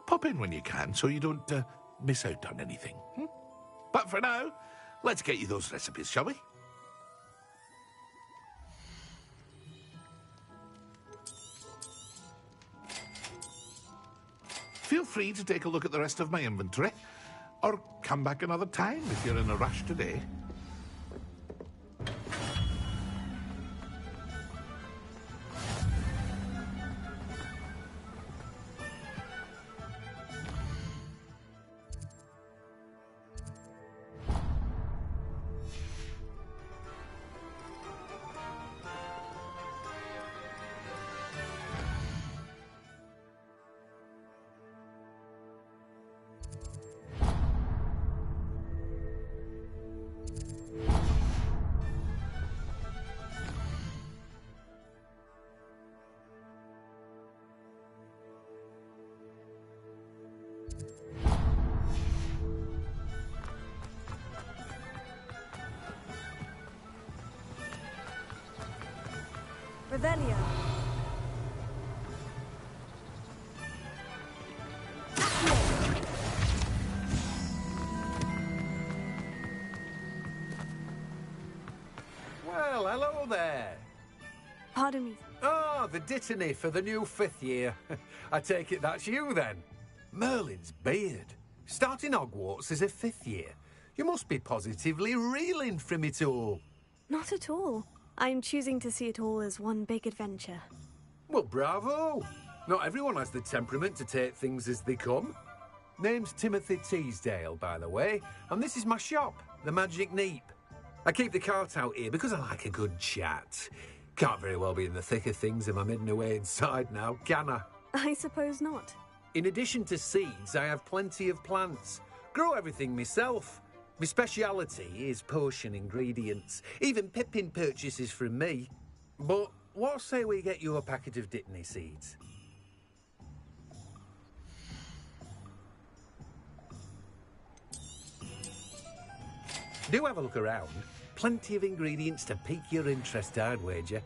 Pop in when you can so you don't miss out on anything. But for now, let's get you those recipes, shall we? Feel free to take a look at the rest of my inventory, or come back another time if you're in a rush today. Revelio. Well, hello there. Pardon me. Oh, the dittany for the new 5th year. I take it that's you, then. Merlin's beard. Starting Hogwarts as a 5th year. You must be positively reeling from it all. Not at all. I'm choosing to see it all as one big adventure. Well, bravo. Not everyone has the temperament to take things as they come. Name's Timothy Teasdale, by the way, and this is my shop, the Magic Neep. I keep the cart out here because I like a good chat. Can't very well be in the thick of things if I'm hidden away inside now, can I? I suppose not. In addition to seeds, I have plenty of plants. Grow everything myself. My speciality is potion ingredients. Even Pippin purchases from me. But what say we get you a packet of Dittany seeds? Do have a look around. Plenty of ingredients to pique your interest, I'd wager.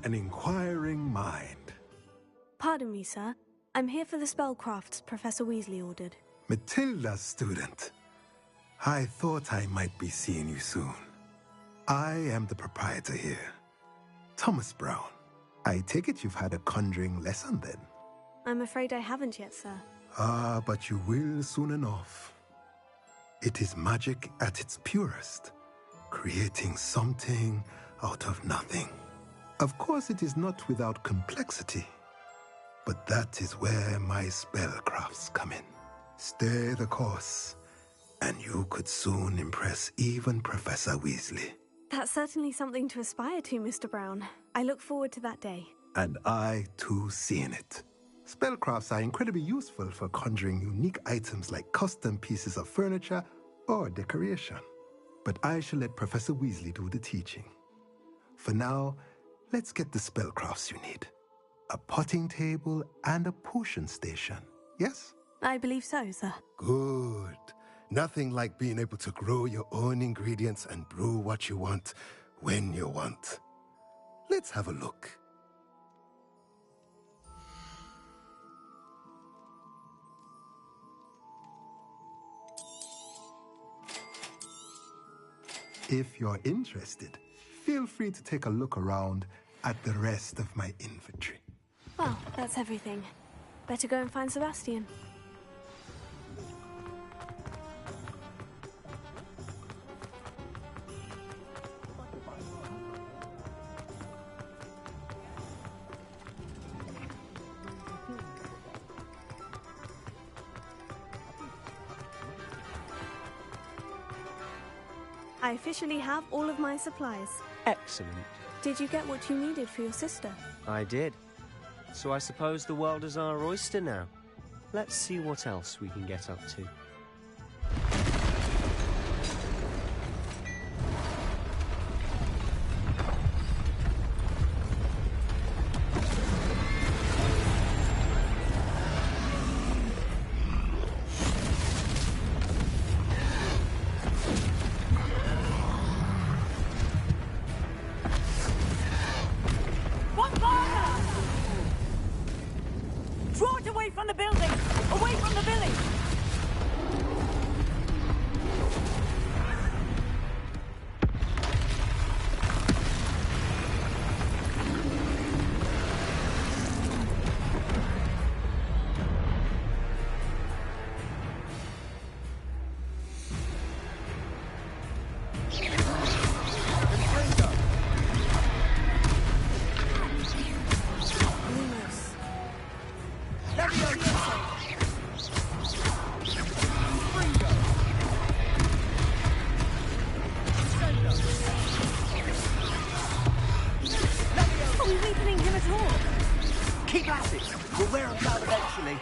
An inquiring mind. Pardon me, sir. I'm here for the spellcrafts Professor Weasley ordered. Matilda's student. I thought I might be seeing you soon. I am the proprietor here, Thomas Brown. I take it you've had a conjuring lesson then? I'm afraid I haven't yet, sir. Ah, but you will soon enough. It is magic at its purest, creating something out of nothing. Of course, it is not without complexity, but that is where my spellcrafts come in. Stay the course, and you could soon impress even Professor Weasley. That's certainly something to aspire to, Mr. Brown. I look forward to that day. And I, too, seeing it. Spellcrafts are incredibly useful for conjuring unique items like custom pieces of furniture or decoration. But I shall let Professor Weasley do the teaching. For now, let's get the spellcrafts you need. A potting table and a potion station, yes? I believe so, sir. Good. Nothing like being able to grow your own ingredients and brew what you want when you want. Let's have a look. If you're interested, feel free to take a look around at the rest of my inventory. Well, that's everything. Better go and find Sebastian. I officially have all of my supplies. Excellent. Did you get what you needed for your sister? I did. So I suppose the world is our oyster now. Let's see what else we can get up to. Draw it away from the building! Away from the village! Are we weakening him at all? Keep at it. We'll wear him down eventually.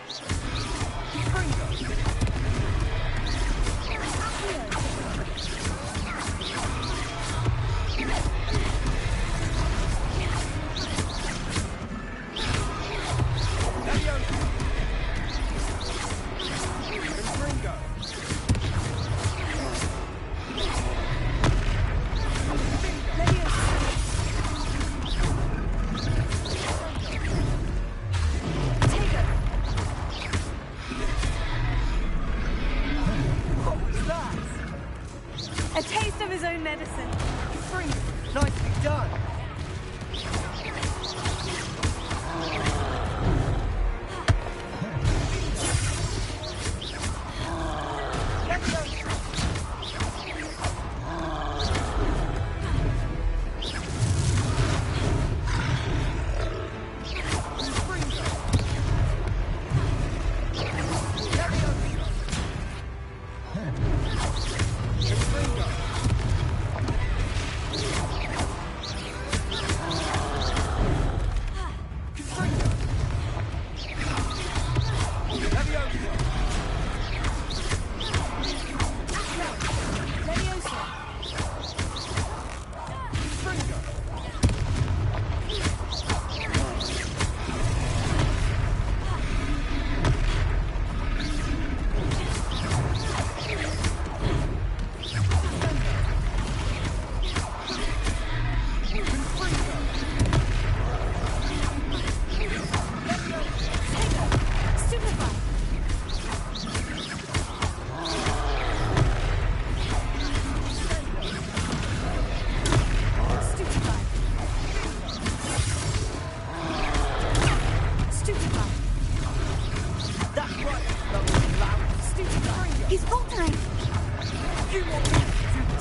A taste of his own medicine. Free. Nicely done.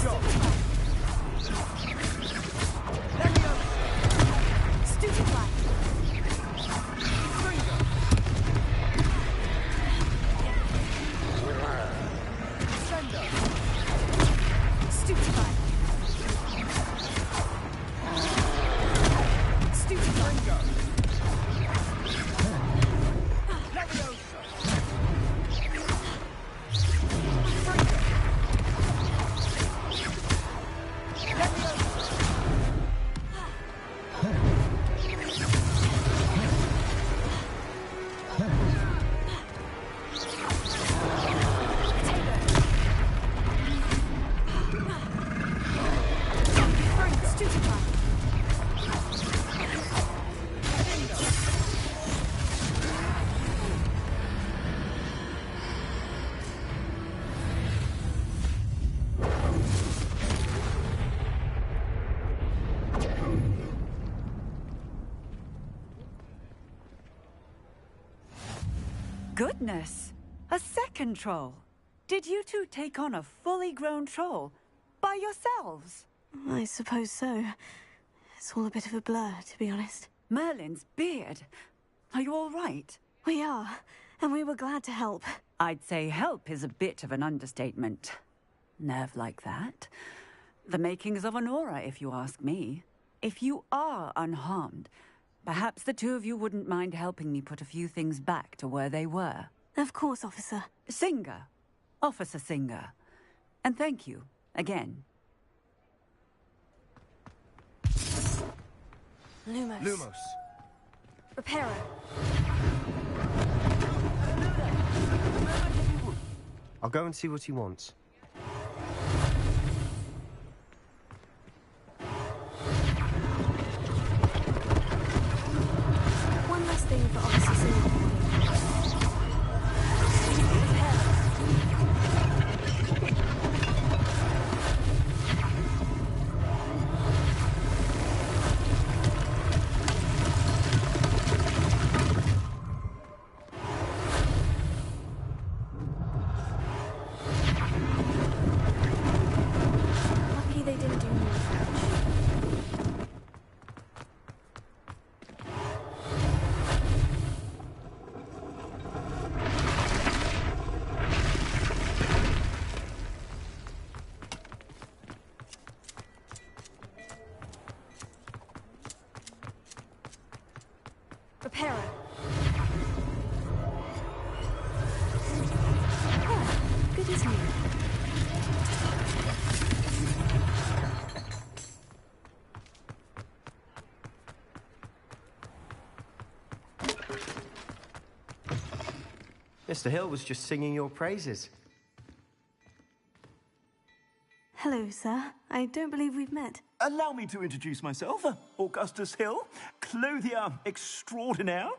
job. Stupefy. Sender. Stupefy. Stupefy. Goodness! A second troll! Did you two take on a fully grown troll? By yourselves? I suppose so. It's all a bit of a blur, to be honest. Merlin's beard. Are you all right? We are, and we were glad to help. I'd say help is a bit of an understatement. Nerve like that. The makings of an aura, if you ask me. If you are unharmed, perhaps the two of you wouldn't mind helping me put a few things back to where they were. Of course, officer. Singer. Officer Singer. And thank you, again. Lumos. Lumos. Reparo. I'll go and see what he wants. One last thing for Officer Singer. Lucky they didn't do more damage. Reparo. Oh, good as new. Mr. Hill was just singing your praises. Hello, sir. I don't believe we've met. Allow me to introduce myself, Augustus Hill, clothier extraordinaire.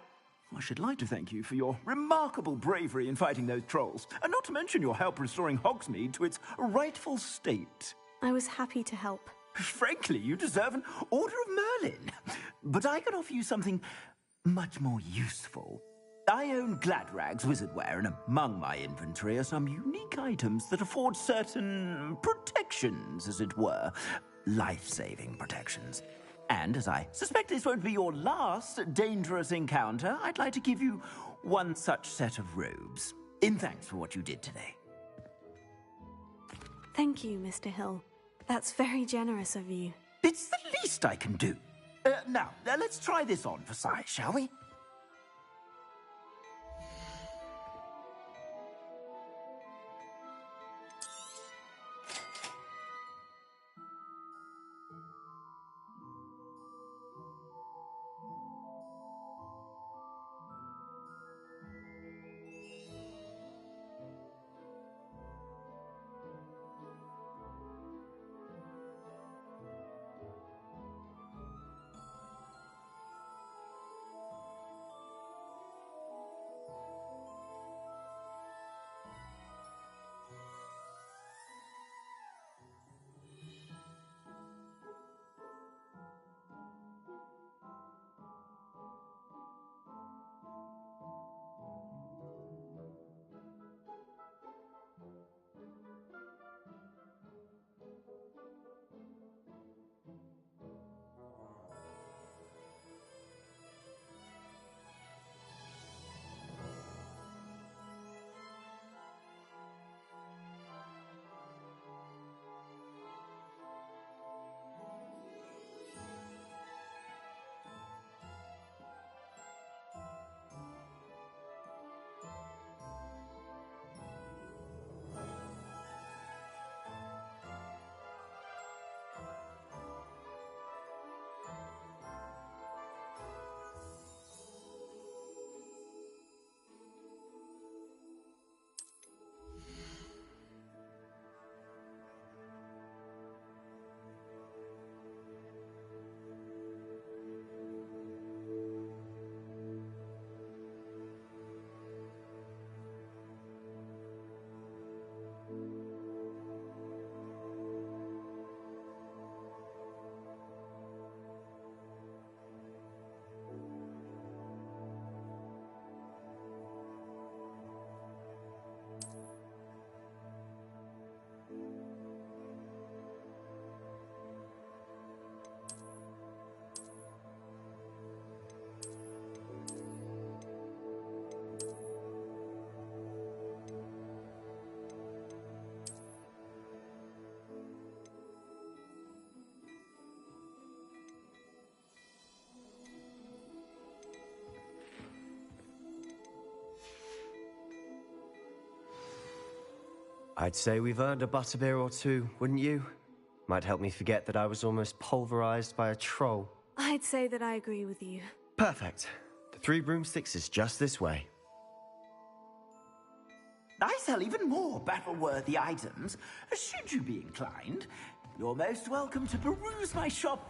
I should like to thank you for your remarkable bravery in fighting those trolls, and not to mention your help restoring Hogsmeade to its rightful state. I was happy to help. Frankly, you deserve an Order of Merlin. But I can offer you something much more useful. I own Gladrag's wizardware, and among my inventory are some unique items that afford certain protections, as it were. Life-saving protections. And as I suspect this won't be your last dangerous encounter, I'd like to give you one such set of robes, in thanks for what you did today. Thank you, Mr. Hill. That's very generous of you. It's the least I can do. Now, let's try this on for size, shall we? I'd say we've earned a butterbeer or two, wouldn't you? Might help me forget that I was almost pulverized by a troll. I'd say that I agree with you. Perfect. The 3 broomsticks is just this way. I sell even more battle-worthy items. Should you be inclined, you're most welcome to peruse my shop.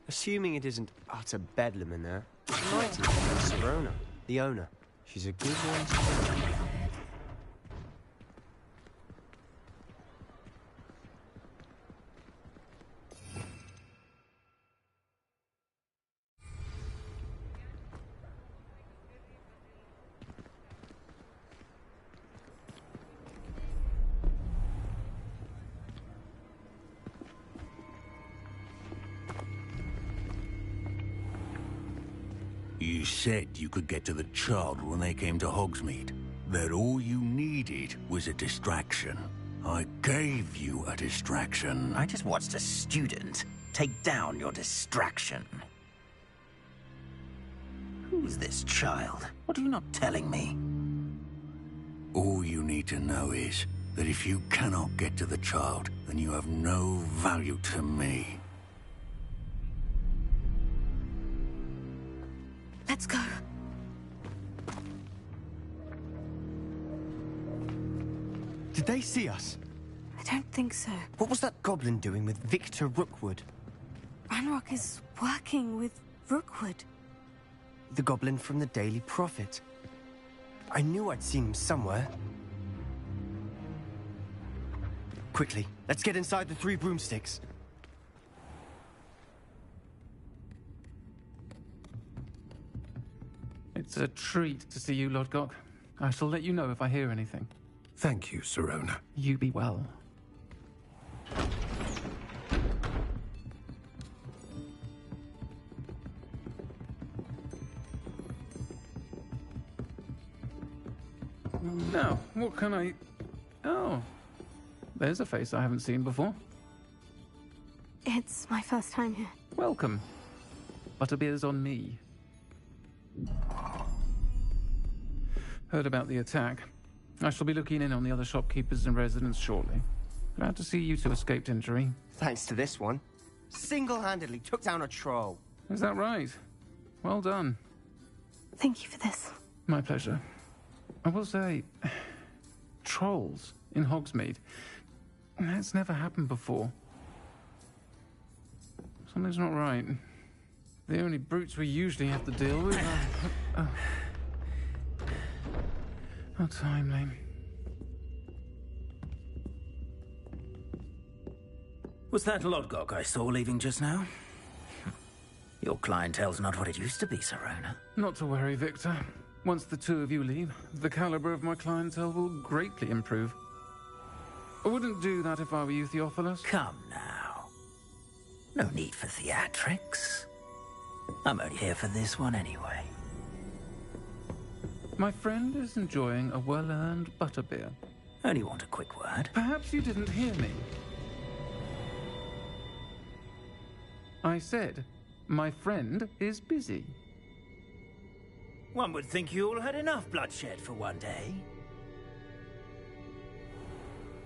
Assuming it isn't utter bedlam in there, it might even be Serona, the owner. She's a good one to know. You said you could get to the child when they came to Hogsmeade. That all you needed was a distraction. I gave you a distraction. I just watched a student take down your distraction. Who's this child? What are you not telling me? All you need to know is that if you cannot get to the child, then you have no value to me. Let's go. Did they see us? I don't think so. What was that goblin doing with Victor Rookwood? Ranrock is working with Rookwood. The goblin from the Daily Prophet. I knew I'd seen him somewhere. Quickly, let's get inside the 3 broomsticks. It's a treat to see you, Lodgok. I shall let you know if I hear anything. Thank you, Sirona. You be well. Now, what can I... Oh, there's a face I haven't seen before. It's my first time here. Welcome. Butterbeer's on me. Heard about the attack. I shall be looking in on the other shopkeepers and residents shortly. Glad to see you two escaped injury. Thanks to this one. Single-handedly took down a troll. Is that right? Well done. Thank you for this. My pleasure. I will say, trolls in Hogsmeade. That's never happened before. Something's not right. The only brutes we usually have to deal with are... How timely. Was that Lodgok I saw leaving just now? Your clientele's not what it used to be, Sirona. Not to worry, Victor. Once the 2 of you leave, the caliber of my clientele will greatly improve. I wouldn't do that if I were you, Theophilus. Come now. No need for theatrics. I'm only here for this one anyway. My friend is enjoying a well-earned butterbeer. Only want a quick word. Perhaps you didn't hear me. I said, my friend is busy. One would think you all had enough bloodshed for one day.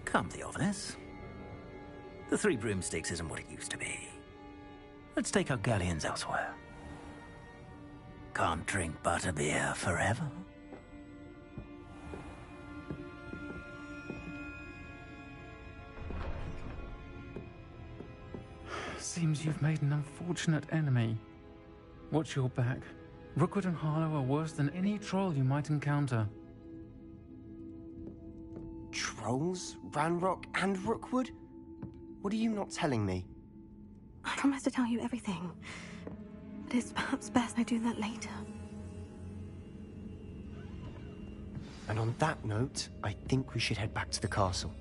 Come, Theophilus. The 3 broomsticks isn't what it used to be. Let's take our galleons elsewhere. Can't drink butterbeer forever. Seems you've made an unfortunate enemy. Watch your back. Rookwood and Harlow are worse than any troll you might encounter. Trolls? Ranrock and Rookwood? What are you not telling me? I promise to tell you everything. But it's perhaps best I do that later. And on that note, I think we should head back to the castle.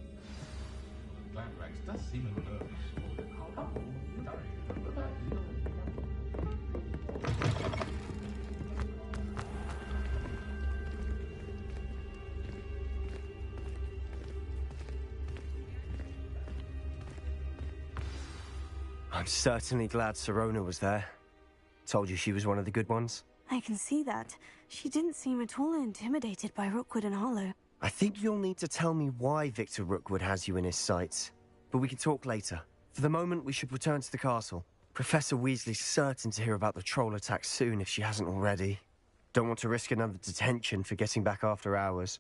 I'm certainly glad Sirona was there. Told you she was one of the good ones. I can see that. She didn't seem at all intimidated by Rookwood and Harlow. I think you'll need to tell me why Victor Rookwood has you in his sights. But we can talk later. For the moment, we should return to the castle. Professor Weasley's certain to hear about the troll attack soon if she hasn't already. Don't want to risk another detention for getting back after hours.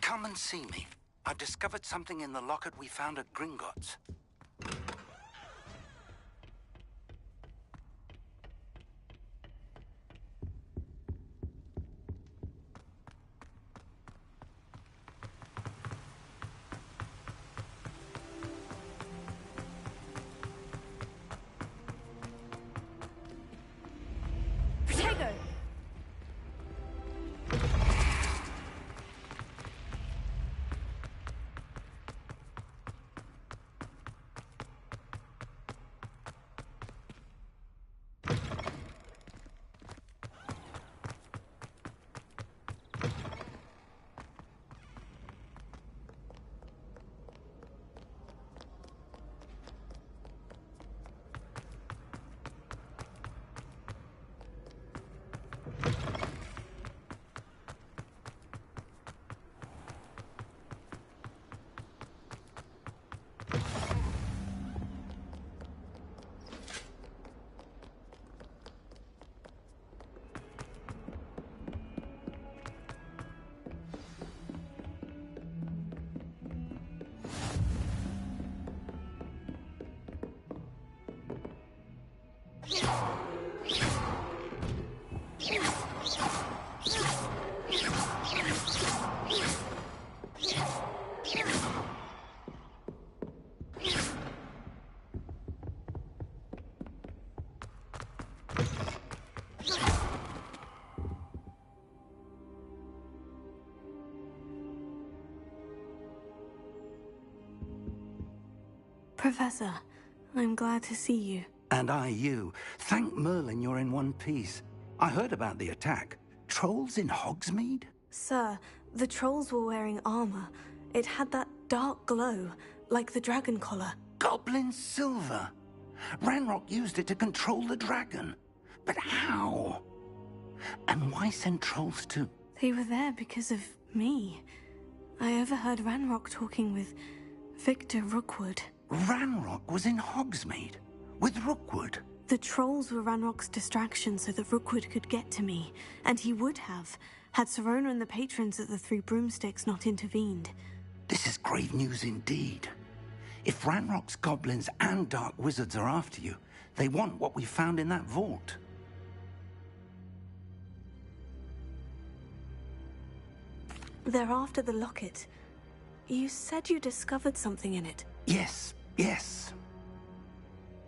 Come and see me. I've discovered something in the locket we found at Gringotts. Protego! Professor, I'm glad to see you. And I you. Thank Merlin you're in one piece. I heard about the attack. Trolls in Hogsmeade? Sir, the trolls were wearing armor. It had that dark glow, like the dragon collar. Goblin silver. Ranrock used it to control the dragon. But how? And why send trolls to... They were there because of me. I overheard Ranrock talking with Victor Rookwood. Ranrock was in Hogsmeade? With Rookwood? The trolls were Ranrock's distraction so that Rookwood could get to me. And he would have, had Serona and the patrons at the Three Broomsticks not intervened. This is grave news indeed. If Ranrock's goblins and dark wizards are after you, they want what we found in that vault. They're after the locket. You said you discovered something in it. Yes.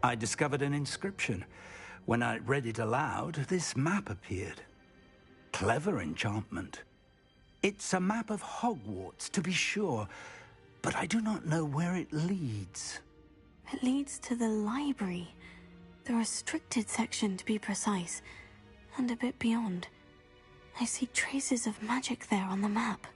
I discovered an inscription. When I read it aloud, this map appeared. Clever enchantment. It's a map of Hogwarts, to be sure, but I do not know where it leads. It leads to the library. The restricted section, to be precise, and a bit beyond. I see traces of magic there on the map.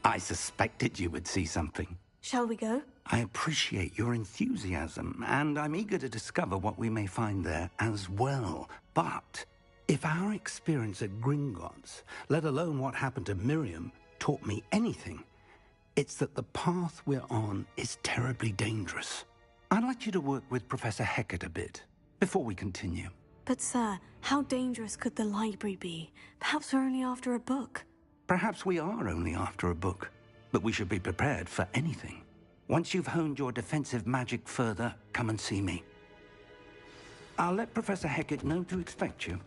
I suspected you would see something. Shall we go? I appreciate your enthusiasm, and I'm eager to discover what we may find there as well. But if our experience at Gringotts, let alone what happened to Miriam, taught me anything, it's that the path we're on is terribly dangerous. I'd like you to work with Professor Hecat a bit before we continue. But sir, how dangerous could the library be? Perhaps we're only after a book. Perhaps we are only after a book, but we should be prepared for anything. Once you've honed your defensive magic further, come and see me. I'll let Professor Hecat know to expect you.